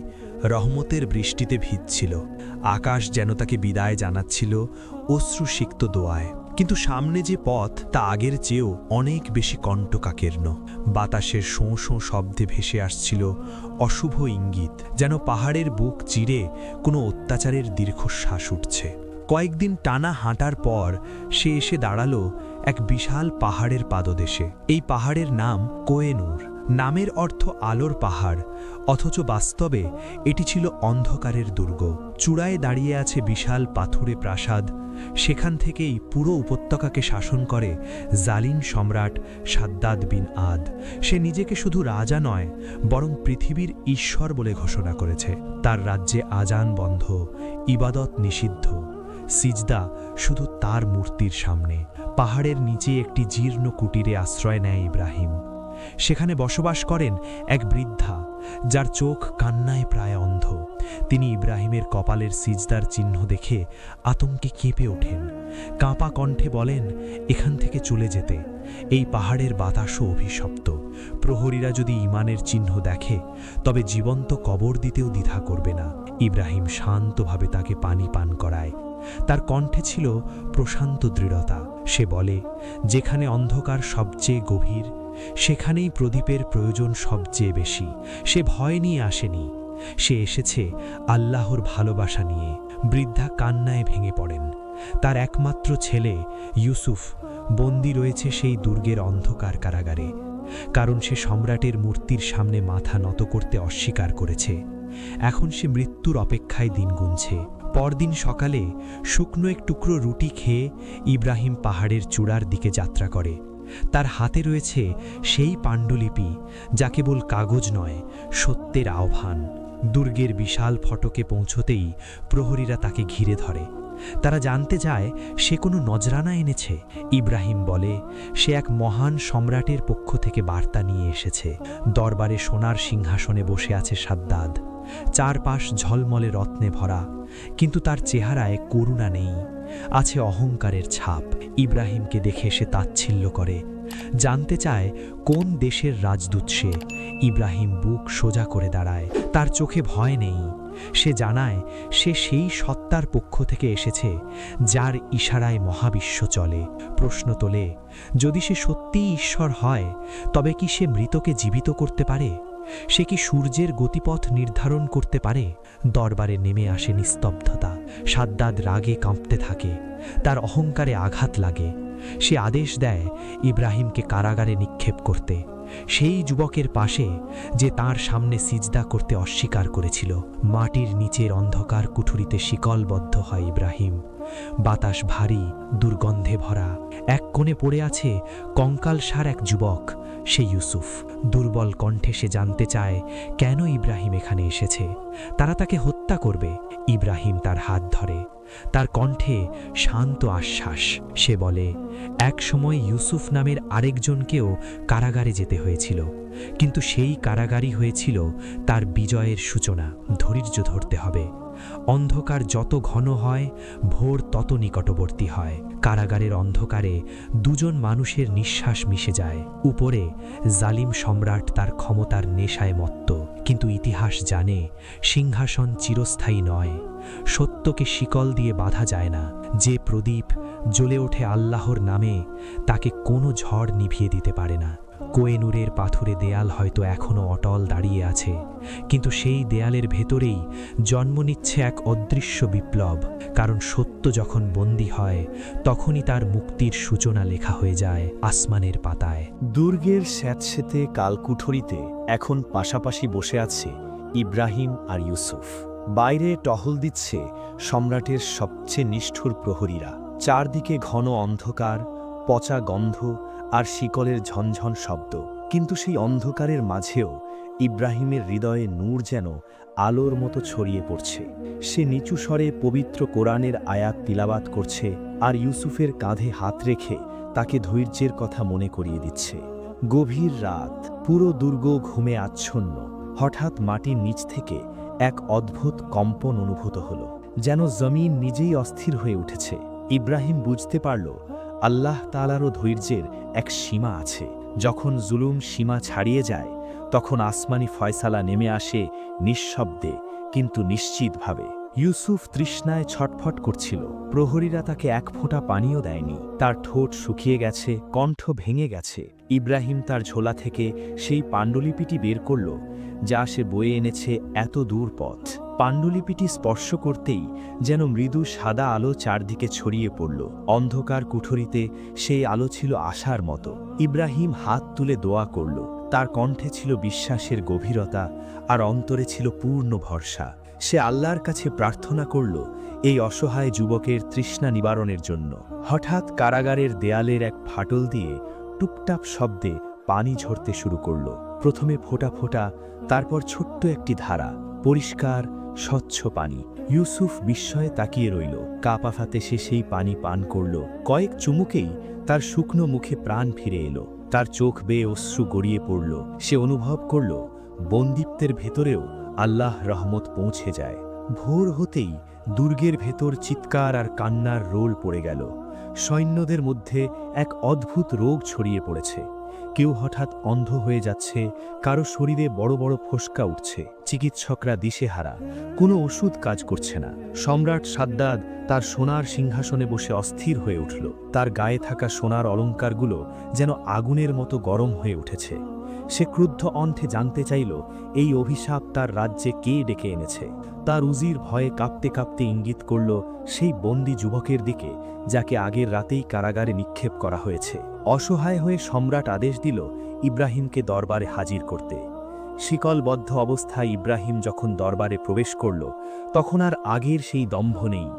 রহমতের বৃষ্টিতে ভিজছিল। আকাশ যেন তাকে বিদায় জানাচ্ছিল অশ্রুসিক্ত দোয়ায়। কিন্তু সামনে যে পথ, তা আগের চেয়েও অনেক বেশি কণ্টকাকীর্ণ। বাতাসের শোঁ শোঁ শব্দে ভেসে আসছিল অশুভ ইঙ্গিত, যেন পাহাড়ের বুক চিরে কোনো অত্যাচারের দীর্ঘশ্বাস উঠছে। কয়েকদিন টানা হাঁটার পর সে এসে দাঁড়ালো এক বিশাল পাহাড়ের পাদদেশে। এই পাহাড়ের নাম কোহেনুর। নামের অর্থ আলোর পাহাড়, অথচ বাস্তবে এটি ছিল অন্ধকারের দুর্গ। চূড়ায় দাঁড়িয়ে আছে বিশাল পাথুরে প্রাসাদ। সেখান থেকেই পুরো উপত্যকাকে শাসন করে জালিম সম্রাট সাদ্দাদ বিন আদ। সে নিজেকে শুধু রাজা নয়, বরং পৃথিবীর ঈশ্বর বলে ঘোষণা করেছে। তার রাজ্যে আজান বন্ধ, ইবাদত নিষিদ্ধ, সিজদা শুধু তার মূর্তির সামনে। পাহাড়ের নিচে একটি জীর্ণ কুটিরে আশ্রয় নেয় ইব্রাহিম। সেখানে বসবাস করেন এক বৃদ্ধা, যার চোখ কান্নায় প্রায় অন্ধ। তিনি ইব্রাহিমের কপালের সিজদার চিহ্ন দেখে আতঙ্কে কেঁপে ওঠেন। কাঁপা কণ্ঠে বলেন, এখান থেকে চলে যেতে। এই পাহাড়ের বাতাসও অভিশপ্ত। প্রহরীরা যদি ঈমানের চিহ্ন দেখে, তবে জীবন্ত কবর দিতেও দ্বিধা করবে না। ইব্রাহিম শান্তভাবে তাকে পানি পান করায়। তার কণ্ঠে ছিল প্রশান্ত দৃঢ়তা। সে বলে, যেখানে অন্ধকার সবচেয়ে গভীর, সেখানেই প্রদীপের প্রয়োজন সবচেয়ে বেশি। সে ভয় নিয়ে আসেনি, সে এসেছে আল্লাহর ভালোবাসা নিয়ে। বৃদ্ধা কান্নায় ভেঙে পড়েন। তার একমাত্র ছেলে ইউসুফ বন্দী রয়েছে সেই দুর্গের অন্ধকার কারাগারে, কারণ সে সম্রাটের মূর্তির সামনে মাথা নত করতে অস্বীকার করেছে। এখন সে মৃত্যুর অপেক্ষায় দিন গুনছে। পরদিন সকালে শুকনো এক টুকরো রুটি খেয়ে ইব্রাহিম পাহাড়ের চূড়ার দিকে যাত্রা করে। তার হাতে রয়েছে সেই পাণ্ডুলিপি, যা কেবল কাগজ নয়, সত্যের আহ্বান। দুর্গের বিশাল ফটকে পৌঁছতেই প্রহরীরা তাকে ঘিরে ধরে। তারা জানতে চায় সে কোনো নজরানা এনেছে। ইব্রাহিম বলে, সে এক মহান সম্রাটের পক্ষ থেকে বার্তা নিয়ে এসেছে। দরবারে সোনার সিংহাসনে বসে আছে সাদ্দাদ, চারপাশ ঝলমলে রত্নে ভরা, কিন্তু তার চেহারায় করুণা নেই, আছে অহংকারের ছাপ। ইব্রাহিমকে দেখে সে তাচ্ছিল্য করে, জানতে চায় কোন দেশের রাজদূত সে। ইব্রাহিম বুক সোজা করে দাঁড়ায়, তার চোখে ভয় নেই। সে জানায় সে সেই সত্তার পক্ষ থেকে এসেছে যার ইশারায় মহাবিশ্ব চলে। প্রশ্ন তোলে, যদি সে সত্যিই ঈশ্বর হয়, তবে কি সে মৃতকে জীবিত করতে পারে? সে কি সূর্যের গতিপথ নির্ধারণ করতে পারে? দরবারে নেমে আসে নিস্তব্ধতা। সাদ্দাদ রাগে কাঁপতে থাকে, তার অহংকারে আঘাত লাগে। সে আদেশ দেয় ইব্রাহিমকে কারাগারে নিক্ষেপ করতে, সেই যুবকের পাশে যে তার সামনে সিজদা করতে অস্বীকার করেছিল। মাটির নিচের অন্ধকার কুঠুরিতে শিকলবদ্ধ হয় ইব্রাহিম। বাতাস ভারী, দুর্গন্ধে ভরা। এক কোণে পড়ে আছে কঙ্কালসার এক যুবক, সে ইউসুফ। দুর্বল কণ্ঠে সে জানতে চায় কেন ইব্রাহিম এখানে এসেছে। তারা তাকে হত্যা করবে। ইব্রাহিম তার হাত ধরে, তার কণ্ঠে শান্ত আশ্বাস। সে বলে, এক সময় ইউসুফ নামের আরেকজনকেও কারাগারে যেতে হয়েছিল, কিন্তু সেই কারাগারই হয়েছিল তার বিজয়ের সূচনা। ধৈর্য ধরতে হবে। অন্ধকার যত ঘন হয়, ভোর তত নিকটবর্তী হয়। কারাগারের অন্ধকারে দুজন মানুষের নিঃশ্বাস মিশে যায়। উপরে জালিম সম্রাট তার ক্ষমতার নেশায় মত্ত, কিন্তু ইতিহাস জানে সিংহাসন চিরস্থায়ী নয়। সত্যকে শিকল দিয়ে বাঁধা যায় না। যে প্রদীপ জ্বলে ওঠে আল্লাহর নামে, তাকে কোনো ঝড় নিভিয়ে দিতে পারে না। কোয়েনুরের পাথুরে দেয়াল হয়তো এখনও অটল দাঁড়িয়ে আছে, কিন্তু সেই দেয়ালের ভেতরেই জন্ম নিচ্ছে এক অদৃশ্য বিপ্লব। কারণ সত্য যখন বন্দী হয়, তখনই তার মুক্তির সূচনা লেখা হয়ে যায় আসমানের পাতায়। দুর্গের স্যাঁতসেঁতে কালকুঠরিতে এখন পাশাপাশি বসে আছে ইব্রাহিম আর ইউসুফ। বাইরে টহল দিচ্ছে সম্রাটের সবচেয়ে নিষ্ঠুর প্রহরীরা। চারদিকে ঘন অন্ধকার, পচা গন্ধ আর শিকলের ঝনঝন শব্দ। কিন্তু সেই অন্ধকারের মাঝেও ইব্রাহিমের হৃদয়ে নূর যেন আলোর মতো ছড়িয়ে পড়ছে। সে নিচু স্বরে পবিত্র কোরআনের আয়াত তিলাবাত করছে, আর ইউসুফের কাঁধে হাত রেখে তাকে ধৈর্যের কথা মনে করিয়ে দিচ্ছে। গভীর রাত, পুরো দুর্গ ঘুমে আচ্ছন্ন। হঠাৎ মাটির নিচ থেকে এক অদ্ভুত কম্পন অনুভূত হল, যেন জমিন নিজেই অস্থির হয়ে উঠেছে। ইব্রাহিম বুঝতে পারল আল্লাহ তাআলারও ধৈর্যের এক সীমা আছে। যখন জুলুম সীমা ছাড়িয়ে যায়, তখন আসমানি ফয়সালা নেমে আসে নিঃশব্দে কিন্তু নিশ্চিতভাবে। ইউসুফ তৃষ্ণায় ছটফট করছিল। প্রহরীরা তাকে এক ফোঁটা পানিও দেয়নি। তার ঠোঁট শুকিয়ে গেছে, কণ্ঠ ভেঙে গেছে। ইব্রাহিম তার ঝোলা থেকে সেই পাণ্ডুলিপিটি বের করল, যা সে বয়ে এনেছে এত দূর পথ। পাণ্ডুলিপিটি স্পর্শ করতেই যেন মৃদু সাদা আলো চারদিকে ছড়িয়ে পড়ল। অন্ধকার কুঠরিতে সেই আলো ছিল আশার মতো। ইব্রাহিম হাত তুলে দোয়া করল। তার কণ্ঠে ছিল বিশ্বাসের গভীরতা, আর অন্তরে ছিল পূর্ণ ভরসা। সে আল্লাহর কাছে প্রার্থনা করল এই অসহায় যুবকের তৃষ্ণা নিবারণের জন্য। হঠাৎ কারাগারের দেয়ালের এক ফাটল দিয়ে টুপটাপ শব্দে পানি ঝরতে শুরু করল। প্রথমে ফোঁটা ফোঁটা, তারপর ছোট্ট একটি ধারা, পরিষ্কার স্বচ্ছ পানি। ইউসুফ বিস্ময়ে তাকিয়ে রইল। কাঁপাফাতে সে সেই পানি পান করল। কয়েক চুমুকেই তার শুকনো মুখে প্রাণ ফিরে এলো। তার চোখ বেয়ে অশ্রু গড়িয়ে পড়ল। সে অনুভব করল বন্দিত্বের ভেতরেও আল্লাহ রহমত পৌঁছে যায়। ভোর হতেই দুর্গের ভেতর চিৎকার আর কান্নার রোল পড়ে গেল। সৈন্যদের মধ্যে এক অদ্ভুত রোগ ছড়িয়ে পড়েছে। কেউ হঠাৎ অন্ধ হয়ে যাচ্ছে, কারো শরীরে বড় বড় ফোস্কা উঠছে। চিকিৎসকরা দিশেহারা, কোনো ওষুধ কাজ করছে না। সম্রাট সাদ্দাদ তার সোনার সিংহাসনে বসে অস্থির হয়ে উঠল। তার গায়ে থাকা সোনার অলঙ্কারগুলো যেন আগুনের মতো গরম হয়ে উঠেছে। সে ক্রুদ্ধ কণ্ঠে জানতে চাইল এই অভিশাপ তার রাজ্যে কে ডেকে এনেছে। তার উজির ভয়ে কাঁপতে কাঁপতে ইঙ্গিত করল সেই বন্দী যুবকের দিকে, যাকে আগের রাতেই কারাগারে নিক্ষেপ করা হয়েছে। অসহায় হয়ে সম্রাট আদেশ দিল ইব্রাহিমকে দরবারে হাজির করতে। শিকলবদ্ধ অবস্থায় ইব্রাহিম যখন দরবারে প্রবেশ করল, তখন আর আগের সেই দম্ভ নেই।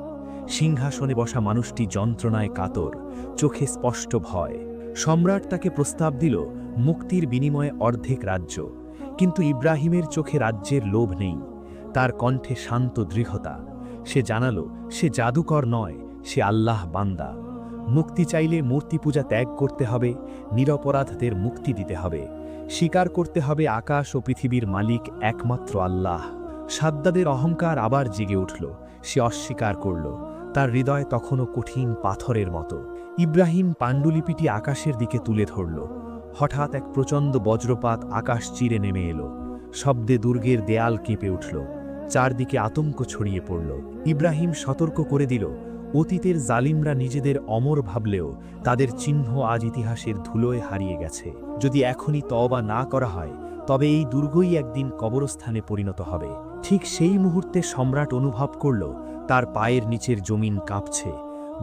সিংহাসনে বসা মানুষটি যন্ত্রণায় কাতর, চোখে স্পষ্ট ভয়। সম্রাট তাকে প্রস্তাব দিল মুক্তির বিনিময়ে অর্ধেক রাজ্য, কিন্তু ইব্রাহিমের চোখে রাজ্যের লোভ নেই। তার কণ্ঠে শান্ত দৃঢ়তা। সে জানালো সে জাদুকর নয়, সে আল্লাহ বান্দা। মুক্তি চাইলে মূর্তি পূজা ত্যাগ করতে হবে, নিরপরাধদের মুক্তি দিতে হবে, স্বীকার করতে হবে আকাশ ও পৃথিবীর মালিক একমাত্র আল্লাহ। সাদ্দাদের অহংকার আবার জেগে উঠল। সে অস্বীকার করল। তার হৃদয় তখনও কঠিন পাথরের মতো। ইব্রাহিম পাণ্ডুলিপিটি আকাশের দিকে তুলে ধরল। হঠাৎ এক প্রচণ্ড বজ্রপাত আকাশ চিরে নেমে এলো। শব্দে দুর্গের দেয়াল কেঁপে উঠল। চারদিকে আতঙ্ক ছড়িয়ে পড়ল। ইব্রাহিম সতর্ক করে দিল, অতীতের জালিমরা নিজেদের অমর ভাবলেও তাদের চিহ্ন আজ ইতিহাসের ধুলোয় হারিয়ে গেছে। যদি এখনই তওবা না করা হয়, তবে এই দুর্গই একদিন কবরস্থানে পরিণত হবে। ঠিক সেই মুহূর্তে সম্রাট অনুভব করল তার পায়ের নিচের জমিন কাঁপছে।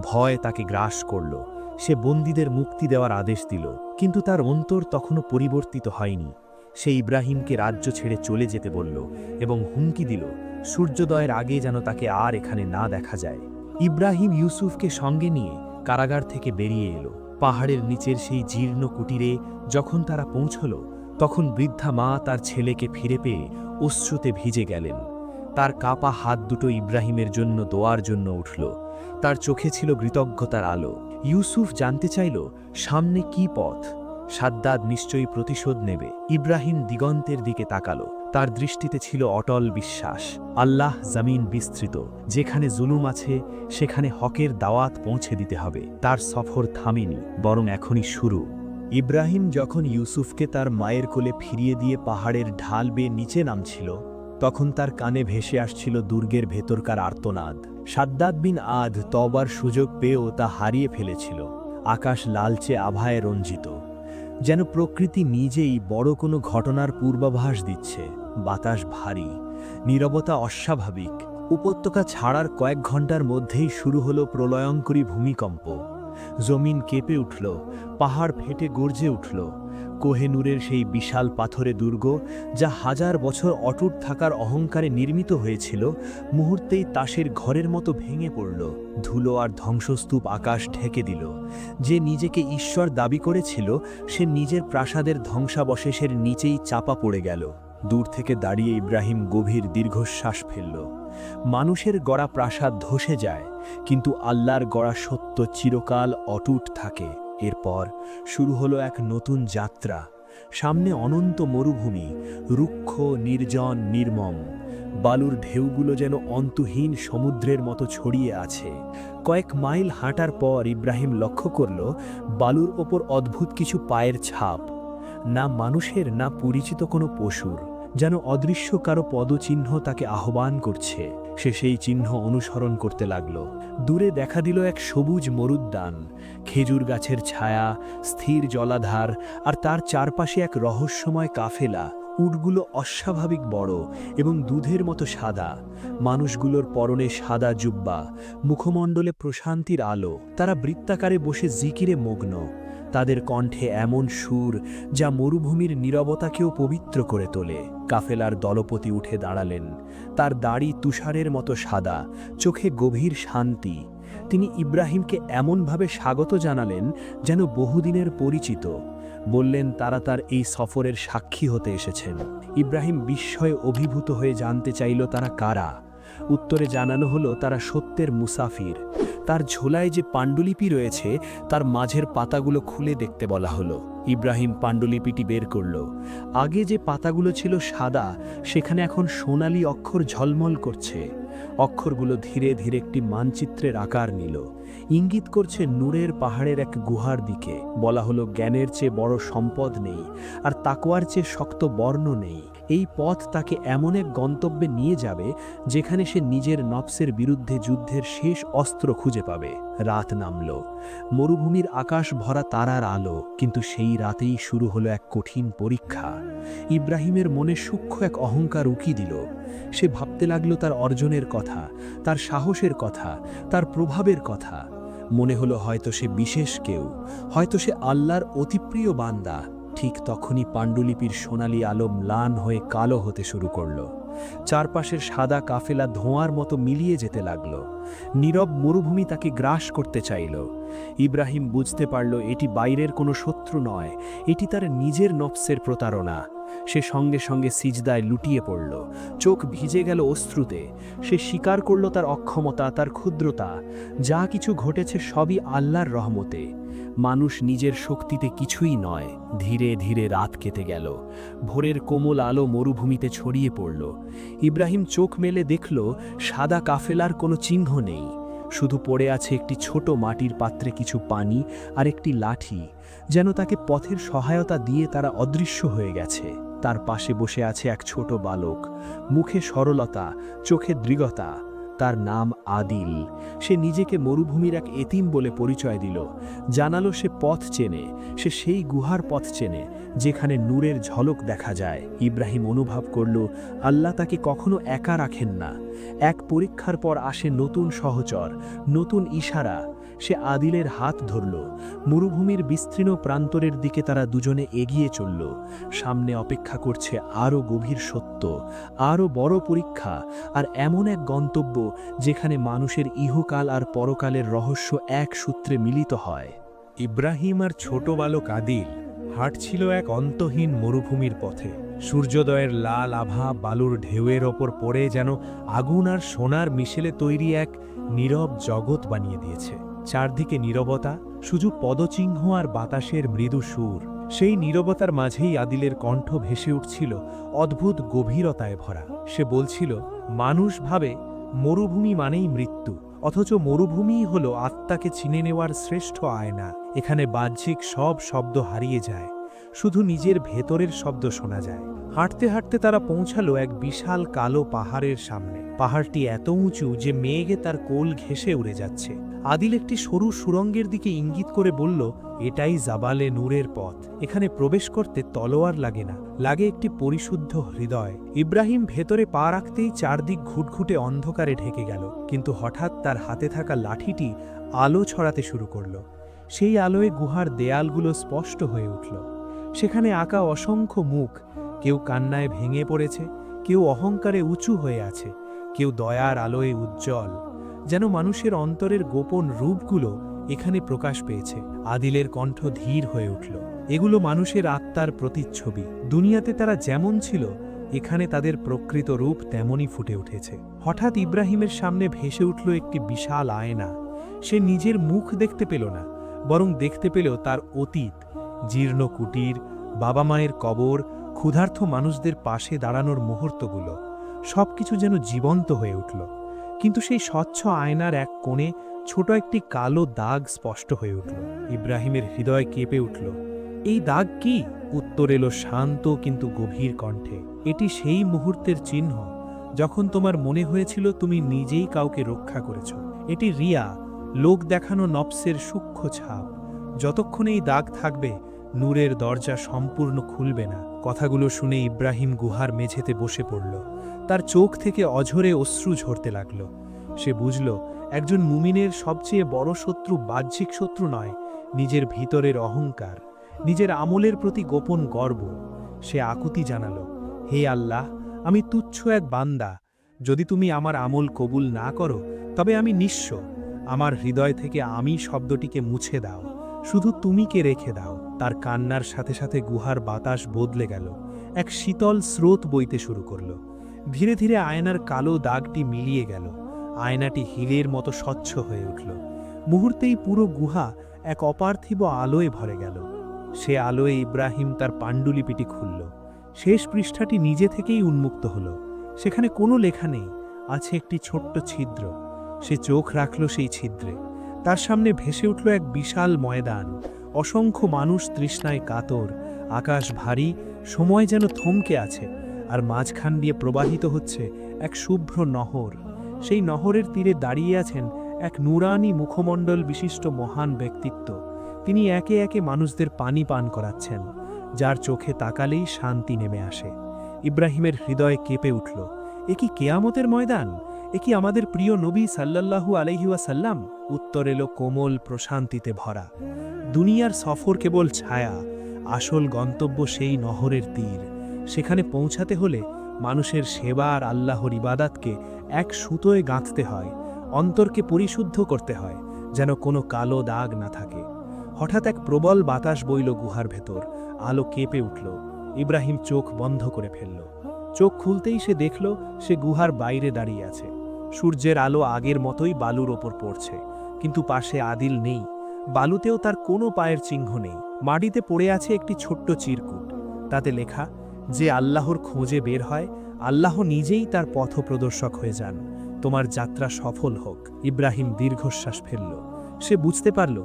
ভয় তাকে গ্রাস করল। সে বন্দীদের মুক্তি দেওয়ার আদেশ দিল, কিন্তু তার অন্তর তখনও পরিবর্তিত হয়নি। সে ইব্রাহিমকে রাজ্য ছেড়ে চলে যেতে বলল এবং হুমকি দিল সূর্যোদয়ের আগে যেন তাকে আর এখানে না দেখা যায়। ইব্রাহিম ইউসুফকে সঙ্গে নিয়ে কারাগার থেকে বেরিয়ে এলো। পাহাড়ের নিচের সেই জীর্ণ কুটিরে যখন তারা পৌঁছল, তখন বৃদ্ধা মা তার ছেলেকে ফিরে পেয়ে অশ্রুতে ভিজে গেলেন। তার কাপা হাত দুটো ইব্রাহিমের জন্য দোয়ার জন্য উঠল। তার চোখে ছিল কৃতজ্ঞতার আলো। ইউসুফ জানতে চাইল সামনে কি পথ। সাদ্দাদ নিশ্চয়ই প্রতিশোধ নেবে। ইব্রাহিম দিগন্তের দিকে তাকালো। তার দৃষ্টিতে ছিল অটল বিশ্বাস। আল্লাহ জমিন বিস্তৃত, যেখানে জুলুম আছে সেখানে হকের দাওয়াত পৌঁছে দিতে হবে। তার সফর থামেনি, বরং এখনই শুরু। ইব্রাহিম যখন ইউসুফকে তার মায়ের কোলে ফিরিয়ে দিয়ে পাহাড়ের ঢাল বেয়ে নিচে নামছিল, তখন তার কানে ভেসে আসছিল দুর্গের ভেতরকার আর্তনাদ। সাদ্দাদ বিন আদ তওবার সুযোগ পেয়েও তা হারিয়ে ফেলেছিল। আকাশ লালচে আভায় রঞ্জিত, যেন প্রকৃতি নিজেই বড় কোনো ঘটনার পূর্বাভাস দিচ্ছে। বাতাস ভারী, নীরবতা অস্বাভাবিক। উপত্যকা ছাড়ার কয়েক ঘন্টার মধ্যেই শুরু হলো প্রলয়ঙ্করী ভূমিকম্প। জমিন কেঁপে উঠল, পাহাড় ফেটে গর্জে উঠল। কোহেনুরের সেই বিশাল পাথরে দুর্গ, যা হাজার বছর অটুট থাকার অহংকারে নির্মিত হয়েছিল, মুহূর্তেই তাসের ঘরের মতো ভেঙে পড়ল। ধুলো আর ধ্বংসস্তূপ আকাশ ঢেকে দিল। যে নিজেকে ঈশ্বর দাবি করেছিল, সে নিজের প্রাসাদের ধ্বংসাবশেষের নিচেই চাপা পড়ে গেল। দূর থেকে দাঁড়িয়ে ইব্রাহিম গভীর দীর্ঘশ্বাস ফেলল। মানুষের গড়া প্রাসাদ ধসে যায়, কিন্তু আল্লাহর গড়া সত্য চিরকাল অটুট থাকে। এরপর শুরু হলো এক নতুন যাত্রা। সামনে অনন্ত মরুভূমি, রুক্ষ, নির্জন, নির্মম। বালুর ঢেউগুলো যেন অন্তহীন সমুদ্রের মতো ছড়িয়ে আছে। কয়েক মাইল হাঁটার পর ইব্রাহিম লক্ষ্য করল বালুর ওপর অদ্ভুত কিছু পায়ের ছাপ। না মানুষের, না পরিচিত কোনো পশুর, যেন অদৃশ্য কারো পদচিহ্ন তাকে আহ্বান করছে। সে সেই চিহ্ন অনুসরণ করতে লাগল। দূরে দেখা দিল এক সবুজ মরুদ্যান, খেজুর গাছের ছায়া, স্থির জলাধার, আর তার চারপাশে এক রহস্যময় কাফেলা। উটগুলো অস্বাভাবিক বড় এবং দুধের মতো সাদা। মানুষগুলোর পরনে সাদা জুব্বা, মুখমণ্ডলে প্রশান্তির আলো। তারা বৃত্তাকারে বসে জিকিরে মগ্ন। তাদের কণ্ঠে এমন সুর যা মরুভূমির নীরবতাকেও পবিত্র করে তোলে। কাফেলার দলপতি উঠে দাঁড়ালেন। তার দাড়ি তুষারের মতো সাদা, চোখে গভীর শান্তি। তিনি ইব্রাহিমকে এমনভাবে স্বাগত জানালেন যেন বহুদিনের পরিচিত। বললেন তারা তার এই সফরের সাক্ষী হতে এসেছেন। ইব্রাহিম বিস্ময়ে অভিভূত হয়ে জানতে চাইল তারা কারা। উত্তরে জানানো হলো তারা সত্যের মুসাফির। তার ঝোলায় যে পাণ্ডুলিপি রয়েছে তার মাঝের পাতাগুলো খুলে দেখতে বলা হলো। ইব্রাহিম পাণ্ডুলিপিটি বের করল। আগে যে পাতাগুলো ছিল সাদা, সেখানে এখন সোনালি অক্ষর ঝলমল করছে। অক্ষরগুলো ধীরে ধীরে একটি মানচিত্রের আকার নিল, ইঙ্গিত করছে নূরের পাহাড়ের এক গুহার দিকে। বলা হলো জ্ঞানের চেয়ে বড় সম্পদ নেই, আর তাকওয়ার চেয়ে শক্ত বর্ণ নেই। এই পথ তাকে এমন এক গন্তব্যে নিয়ে যাবে যেখানে সে নিজের নফসের বিরুদ্ধে যুদ্ধের শেষ অস্ত্র খুঁজে পাবে। রাত নামল, মরুভূমির আকাশ ভরা তারার আলো। কিন্তু সেই রাতেই শুরু হলো এক কঠিন পরীক্ষা। ইব্রাহিমের মনে সূক্ষ্ম এক অহংকার উকি দিল। সে ভাবতে লাগলো তার অর্জনের কথা, তার সাহসের কথা, তার প্রভাবের কথা। মনে হলো হয়তো সে বিশেষ কেউ, হয়তো সে আল্লাহর অতিপ্রিয় বান্দা। ঠিক তখনই পাণ্ডুলিপির সোনালি আলো ম্লান হয়ে কালো হতে শুরু করল। চারপাশের সাদা কাফেলা ধোঁয়ার মতো মিলিয়ে যেতে লাগল। নীরব মরুভূমি তাকে গ্রাস করতে চাইল। ইব্রাহিম বুঝতে পারল এটি বাইরের কোনো শত্রু নয়, এটি তার নিজের নফসের প্রতারণা। সে সঙ্গে সঙ্গে সিজদায় লুটিয়ে পড়ল, চোখ ভিজে গেল অশ্রুতে। সে স্বীকার করল তার অক্ষমতা, তার ক্ষুদ্রতা। যা কিছু ঘটেছে সবই আল্লাহর রহমতে। মানুষ নিজের শক্তিতে কিছুই নয়। ধীরে ধীরে রাত কেটে গেল। ভোরের কোমল আলো মরুভূমিতে ছড়িয়ে পড়ল। ইব্রাহিম চোখ মেলে দেখল সাদা কাফেলার কোনো চিহ্ন নেই। শুধু পড়ে আছে একটি ছোট মাটির পাত্রে কিছু পানি আর একটি লাঠি, যেন তাকে পথের সহায়তা দিয়ে তারা অদৃশ্য হয়ে গেছে। তার পাশে বসে আছে এক ছোট বালক, মুখে সরলতা, চোখে দৃঢ়তা। তার নাম আদিল। সে নিজেকে মরুভূমির এক এতিম বলে পরিচয় দিল। জানালো সে পথ চেনে, সে সেই গুহার পথ চেনে যেখানে নূরের ঝলক দেখা যায়। ইব্রাহিম অনুভব করল আল্লাহ তাকে কখনো একা রাখেন না। এক পরীক্ষার পর আসে নতুন সহচর, নতুন ইশারা। সে আদিলের হাত ধরল। মরুভূমির বিস্তীর্ণ প্রান্তরের দিকে তারা দুজনে এগিয়ে চলল। সামনে অপেক্ষা করছে আরও গভীর সত্য, আরও বড় পরীক্ষা, আর এমন এক গন্তব্য যেখানে মানুষের ইহকাল আর পরকালের রহস্য এক সূত্রে মিলিত হয়। ইব্রাহিম আর ছোট বালক আদিল হাঁটছিল এক অন্তহীন মরুভূমির পথে। সূর্যোদয়ের লাল আভা বালুর ঢেউয়ের ওপর পড়ে যেন আগুন আর সোনার মিশেলে তৈরি এক নীরব জগৎ বানিয়ে দিয়েছে। চারদিকে নীরবতা, শুধু পদচিহ্ন আর বাতাসের মৃদু সুর। সেই নীরবতার মাঝেই আদিলের কণ্ঠ ভেসে উঠছিল অদ্ভুত গভীরতায় ভরা। সে বলছিল, মানুষ ভাবে মরুভূমি মানেই মৃত্যু, অথচ মরুভূমিই হল আত্মাকে চিনে নেওয়ার শ্রেষ্ঠ আয়না। এখানে বাহ্যিক সব শব্দ হারিয়ে যায়, শুধু নিজের ভেতরের শব্দ শোনা যায়। হাঁটতে হাঁটতে তারা পৌঁছালো এক বিশাল কালো পাহাড়ের সামনে। পাহাড়টি এত উঁচু যে মেঘে তার কোল ঘেঁষে উড়ে যাচ্ছে। আদিল একটি সরু সুড়ঙ্গের দিকে ইঙ্গিত করে বলল, এটাই জাবালে নূরের পথ। এখানে প্রবেশ করতে তলোয়ার লাগে না, লাগে একটি পরিশুদ্ধ হৃদয়। ইব্রাহিম ভেতরে পা রাখতেই চারদিক ঘুটঘুটে অন্ধকারে ঢেকে গেল, কিন্তু হঠাৎ তার হাতে থাকা লাঠিটি আলো ছড়াতে শুরু করল। সেই আলোয় গুহার দেয়ালগুলো স্পষ্ট হয়ে উঠল। সেখানে আঁকা অসংখ্য মুখ, কেউ কান্নায় ভেঙে পড়েছে, কেউ অহংকারে উঁচু হয়ে আছে, কেউ দয়ার আলোয় উজ্জ্বল। যেন মানুষের অন্তরের গোপন রূপগুলো এখানে প্রকাশ পেয়েছে। আদিলের কণ্ঠ ধীর হয়ে উঠল। এগুলো মানুষের আত্মার প্রতিচ্ছবি। দুনিয়াতে তারা যেমন ছিল, এখানে তাদের প্রকৃত রূপ তেমনই ফুটে উঠেছে। হঠাৎ ইব্রাহিমের সামনে ভেসে উঠল একটি বিশাল আয়না। সে নিজের মুখ দেখতে পেল না, বরং দেখতে পেল তার অতীত, জীর্ণ কুটির, বাবা মায়ের কবর, ক্ষুধার্ত মানুষদের পাশে দাঁড়ানোর মুহূর্তগুলো। সবকিছু যেন জীবন্ত হয়ে উঠল। কিন্তু সেই স্বচ্ছ আয়নার এক কোণে ছোট একটি কালো দাগ স্পষ্ট হয়ে উঠল। ইব্রাহিমের হৃদয় কেঁপে উঠল। এই দাগ কি? উত্তর এলো শান্ত কিন্তু গভীর কণ্ঠে। এটি সেই মুহূর্তের চিহ্ন যখন তোমার মনে হয়েছিল তুমি নিজেই কাউকে রক্ষা করেছ। এটি রিয়া, লোক দেখানো নফসের সূক্ষ্ম ছাপ। যতক্ষণ এই দাগ থাকবে, নূরের দরজা সম্পূর্ণ খুলবে না। কথাগুলো শুনে ইব্রাহিম গুহার মেঝেতে বসে পড়ল। তার চোখ থেকে অঝরে অশ্রু ঝরতে লাগল। সে বুঝল, একজন মুমিনের সবচেয়ে বড় শত্রু বাহ্যিক শত্রু নয়, নিজের ভিতরের অহংকার, নিজের আমলের প্রতি গোপন গর্ব। সে আকুতি জানাল, হে আল্লাহ, আমি তুচ্ছ এক বান্দা। যদি তুমি আমার আমল কবুল না করো, তবে আমি নিঃস্ব। আমার হৃদয় থেকে আমি শব্দটিকে মুছে দাও, শুধু তুমিকে রেখে দাও। তার কান্নার সাথে সাথে গুহার বাতাস বদলে গেল। এক শীতল স্রোত বইতে শুরু করল। ধীরে ধীরে আয়নার কালো দাগটি মিলিয়ে গেল। আয়নাটি হিলের মতো স্বচ্ছ হয়ে উঠল। মুহূর্তেই পুরো গুহা এক অপার্থিব আলোয় ভরে গেল। সে আলোয় ইব্রাহিম তার পাণ্ডুলিপিটি খুলল। শেষ পৃষ্ঠাটি নিজে থেকেই উন্মুক্ত হল। সেখানে কোনো লেখা নেই, আছে একটি ছোট্ট ছিদ্র। সে চোখ রাখল সেই ছিদ্রে। তার সামনে ভেসে উঠল এক বিশাল ময়দান। অসংখ্য মানুষ তৃষ্ণায় কাতর, আকাশ ভারী, সময় যেন থমকে আছে। আর মাঝখান দিয়ে প্রবাহিত হচ্ছে এক শুভ্র নহর। সেই নহরের তীরে দাঁড়িয়ে আছেন এক নুরানি মুখমণ্ডল বিশিষ্ট মহান ব্যক্তিত্ব। তিনি একে একে মানুষদের পানি পান করাচ্ছেন, যার চোখে তাকালেই শান্তি নেমে আসে। ইব্রাহিমের হৃদয় কেঁপে উঠল। এ কি কেয়ামতের ময়দান? এ কি আমাদের প্রিয় নবী সাল্লাল্লাহু আলাইহি ওয়াসাল্লাম? উত্তর এলো কোমল প্রশান্তিতে ভরা। দুনিয়ার সফর কেবল ছায়া, আসল গন্তব্য সেই নহরের তীর। সেখানে পৌঁছাতে হলে মানুষের সেবা আর আল্লাহর ইবাদাতকে এক সুতোয় গাঁথতে হয়, অন্তরকে পরিশুদ্ধ করতে হয়, যেন কোনো কালো দাগ না থাকে। হঠাৎ এক প্রবল বাতাস বইল গুহার ভেতর। আলো কেঁপে উঠল। ইব্রাহিম চোখ বন্ধ করে ফেলল। চোখ খুলতেই সে দেখল সে গুহার বাইরে দাঁড়িয়ে আছে। সূর্যের আলো আগের মতোই বালুর ওপর পড়ছে, কিন্তু পাশে আদিল নেই। বালুতেও তার কোনো পায়ের চিহ্ন নেই। মাটিতে পড়ে আছে একটি ছোট্ট চিরকুট। তাতে লেখা, যে আল্লাহর খোঁজে বের হয়, আল্লাহ নিজেই তার পথপ্রদর্শক হয়ে যান। তোমার যাত্রা সফল হোক। ইব্রাহিম দীর্ঘশ্বাস ফেলল। সে বুঝতে পারল,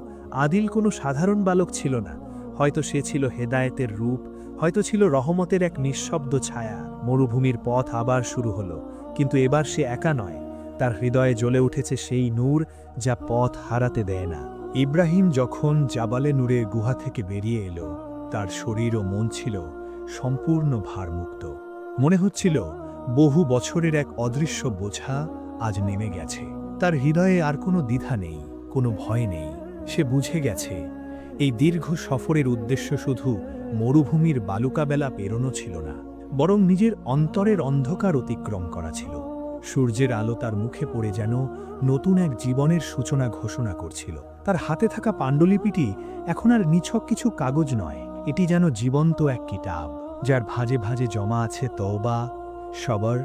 আদিল কোনো সাধারণ বালক ছিল না। হয়তো সে ছিল হেদায়েতের রূপ, হয়তো ছিল রহমতের এক নিঃশব্দ ছায়া। মরুভূমির পথ আবার শুরু হলো, কিন্তু এবার সে একা নয়। তার হৃদয়ে জ্বলে উঠেছে সেই নূর যা পথ হারাতে দেয় না। ইব্রাহিম যখন জাবালে নূরের গুহা থেকে বেরিয়ে এলো, তার শরীর ও মন ছিল সম্পূর্ণ ভারমুক্ত। মনে হচ্ছিল বহু বছরের এক অদৃশ্য বোঝা আজ নেমে গেছে। তার হৃদয়ে আর কোনো দ্বিধা নেই, কোনো ভয় নেই। সে বুঝে গেছে এই দীর্ঘ সফরের উদ্দেশ্য শুধু মরুভূমির বালুকাবেলা পেরোনো ছিল না, বরং নিজের অন্তরের অন্ধকার অতিক্রম করা ছিল। সূর্যের আলো তার মুখে পড়ে যেন নতুন এক জীবনের সূচনা ঘোষণা করছিল। তার হাতে থাকা পাণ্ডুলিপিটি এখন আর নিছক কিছু কাগজ নয়, এটি যেন জীবন্ত এক কিতাব, যার ভাজে ভাজে জমা আছে তওবা, সবর,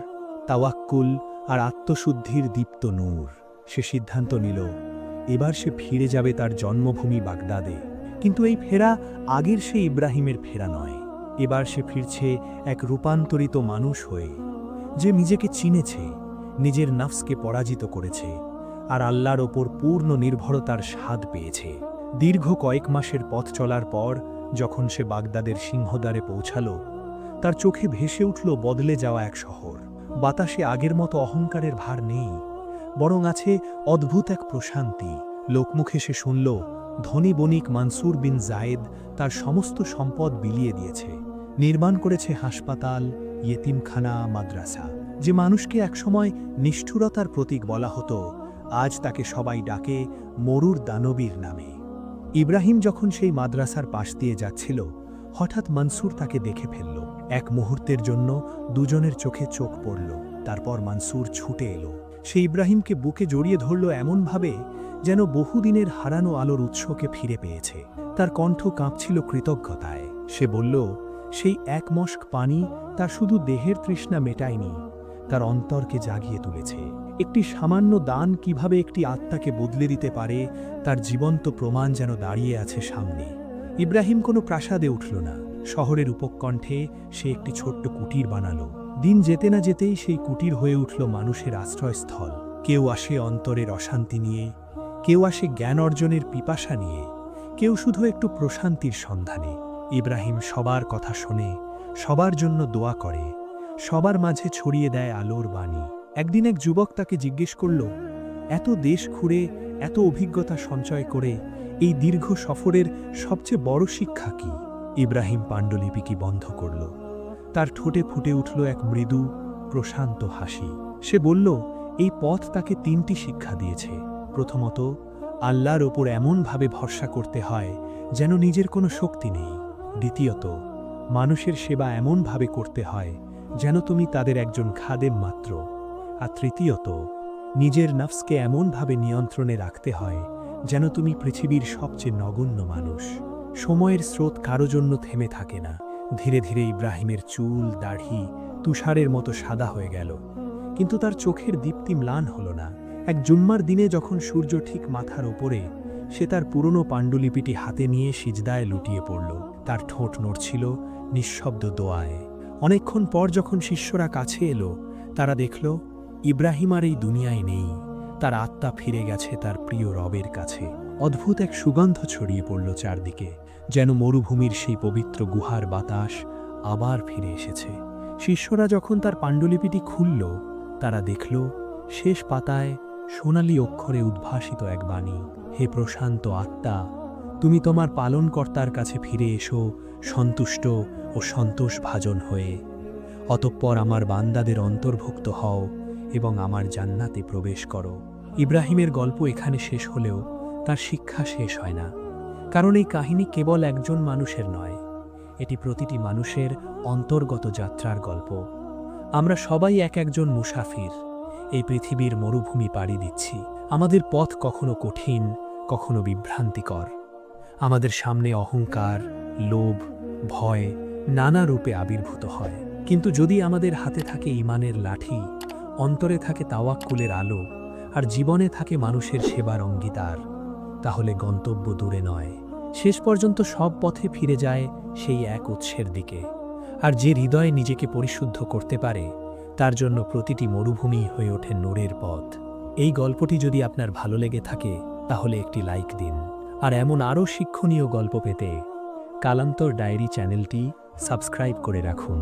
তাওয়াক্কুল আর আত্মশুদ্ধির দীপ্ত নূর। সে সিদ্ধান্ত নিল এবার সে ফিরে যাবে তার জন্মভূমি বাগদাদে। কিন্তু এই ফেরা আগের সে ইব্রাহিমের ফেরা নয়। এবার সে ফিরছে এক রূপান্তরিত মানুষ হয়ে, যে নিজেকে চিনেছে, নিজের নফসকে পরাজিত করেছে আর আল্লাহর ওপর পূর্ণ নির্ভরতার স্বাদ পেয়েছে। দীর্ঘ কয়েক মাসের পথ চলার পর যখন সে বাগদাদের সিংহদ্বারে পৌঁছাল, তার চোখে ভেসে উঠল বদলে যাওয়া এক শহর। বাতাসে আগের মতো অহংকারের ভার নেই, বরং আছে অদ্ভুত এক প্রশান্তি। লোকমুখে সে শুনল ধনী বণিক মানসুর বিন জায়েদ তার সমস্ত সম্পদ বিলিয়ে দিয়েছে, নির্মাণ করেছে হাসপাতাল, ইয়েতিমখানা, মাদ্রাসা। যে মানুষকে একসময় নিষ্ঠুরতার প্রতীক বলা হতো, আজ তাকে সবাই ডাকে মরুর দানবীর নামে। ইব্রাহিম যখন সেই মাদ্রাসার পাশ দিয়ে যাচ্ছিল, হঠাৎ মনসুর তাকে দেখে ফেলল। এক মুহূর্তের জন্য দুজনের চোখে চোখ পড়ল। তারপর মনসুর ছুটে এলো। সে ইব্রাহিমকে বুকে জড়িয়ে ধরল এমনভাবে যেন বহুদিনের হারানো আলোর উৎসকে ফিরে পেয়েছে। তার কণ্ঠ কাঁপছিল কৃতজ্ঞতায়। সে বলল, সেই এক মশক পানি তার শুধু দেহের তৃষ্ণা মেটায়নি, তার অন্তরকে জাগিয়ে তুলেছে। একটি সামান্য দান কিভাবে একটি আত্মাকে বদলে দিতে পারে, তার জীবন্ত প্রমাণ যেন দাঁড়িয়ে আছে সামনে। ইব্রাহিম কোনো প্রাসাদে উঠল না। শহরের উপকণ্ঠে সে একটি ছোট্ট কুটির বানালো। দিন যেতে না যেতেই সেই কুটির হয়ে উঠল মানুষের আশ্রয়স্থল। কেউ আসে অন্তরের অশান্তি নিয়ে, কেউ আসে জ্ঞান অর্জনের পিপাসা নিয়ে, কেউ শুধু একটু প্রশান্তির সন্ধানে। ইব্রাহিম সবার কথা শোনে, সবার জন্য দোয়া করে, সবার মাঝে ছড়িয়ে দেয় আলোর বাণী। একদিন এক যুবক তাকে জিজ্ঞেস করল, এত দেশ ঘুরে, এত অভিজ্ঞতা সঞ্চয় করে এই দীর্ঘ সফরের সবচেয়ে বড় শিক্ষা কি? ইব্রাহিম পাণ্ডুলিপিটি বন্ধ করল। তার ঠোঁটে ফুটে উঠল এক মৃদু, প্রশান্ত হাসি। সে বলল, এই পথ তাকে 3টি শিক্ষা দিয়েছে। প্রথমত, আল্লাহর ওপর এমনভাবে ভরসা করতে হয় যেন নিজের কোনো শক্তি নেই। দ্বিতীয়ত, মানুষের সেবা এমনভাবে করতে হয় যেন তুমি তাদের একজন খাদেম মাত্র। আর তৃতীয়ত, নিজের নফসকে এমনভাবে নিয়ন্ত্রণে রাখতে হয় যেন তুমি পৃথিবীর সবচেয়ে নগণ্য মানুষ। সময়ের স্রোত কারো জন্য থেমে থাকে না। ধীরে ধীরে ইব্রাহিমের চুল, দাড়ি তুষারের মতো সাদা হয়ে গেল, কিন্তু তার চোখের দীপ্তি ম্লান হল না। এক জুম্মার দিনে যখন সূর্য ঠিক মাথার ওপরে, সে তার পুরনো পাণ্ডুলিপিটি হাতে নিয়ে সিজদায় লুটিয়ে পড়ল। তার ঠোঁট নড়ছিল নিঃশব্দ দোয়ায়। অনেকক্ষণ পর যখন শিষ্যরা কাছে এলো, তারা দেখল ইব্রাহিম আর এই দুনিয়ায় নেই। তার আত্মা ফিরে গেছে তার প্রিয় রবের কাছে। অদ্ভুত এক সুগন্ধ ছড়িয়ে পড়ল চারদিকে, যেন মরুভূমির সেই পবিত্র গুহার বাতাস আবার ফিরে এসেছে। শিষ্যরা যখন তার পাণ্ডুলিপিটি খুলল, তারা দেখল শেষ পাতায় সোনালি অক্ষরে উদ্ভাসিত এক বাণী, হে প্রশান্ত আত্মা, তুমি তোমার পালনকর্তার কাছে ফিরে এসো সন্তুষ্ট ও সন্তোষভাজন হয়ে। অতঃপর আমার বান্দাদের অন্তর্ভুক্ত হও এবং আমার জান্নাতে প্রবেশ করো। ইব্রাহিমের গল্প এখানে শেষ হলেও তার শিক্ষা শেষ হয় না, কারণ এই কাহিনী কেবল একজন মানুষের নয়, এটি প্রতিটি মানুষের অন্তর্গত যাত্রার গল্প। আমরা সবাই এক একজন মুসাফির, এই পৃথিবীর মরুভূমি পাড়ি দিচ্ছি। আমাদের পথ কখনো কঠিন, কখনো বিভ্রান্তিকর। আমাদের সামনে অহংকার, লোভ, ভয় নানা রূপে আবির্ভূত হয়। কিন্তু যদি আমাদের হাতে থাকে ঈমানের লাঠি, অন্তরে থাকে তাওয়াক্কুলের আলো, আর জীবনে থাকে মানুষের সেবার অঙ্গীকার, তাহলে গন্তব্য দূরে নয়, শেষ পর্যন্ত সব পথে ফিরে যায় সেই এক উৎসের দিকে। আর যে হৃদয়ে নিজেকে পরিশুদ্ধ করতে পারে, তার জন্য প্রতিটি মরুভূমি হয়ে ওঠে নূরের পথ। এই গল্পটি যদি আপনার ভালো লেগে থাকে, তাহলে একটি লাইক দিন। আর এমন আরও শিক্ষণীয় গল্প পেতে কালান্তর ডায়েরি চ্যানেলটি সাবস্ক্রাইব করে রাখুন।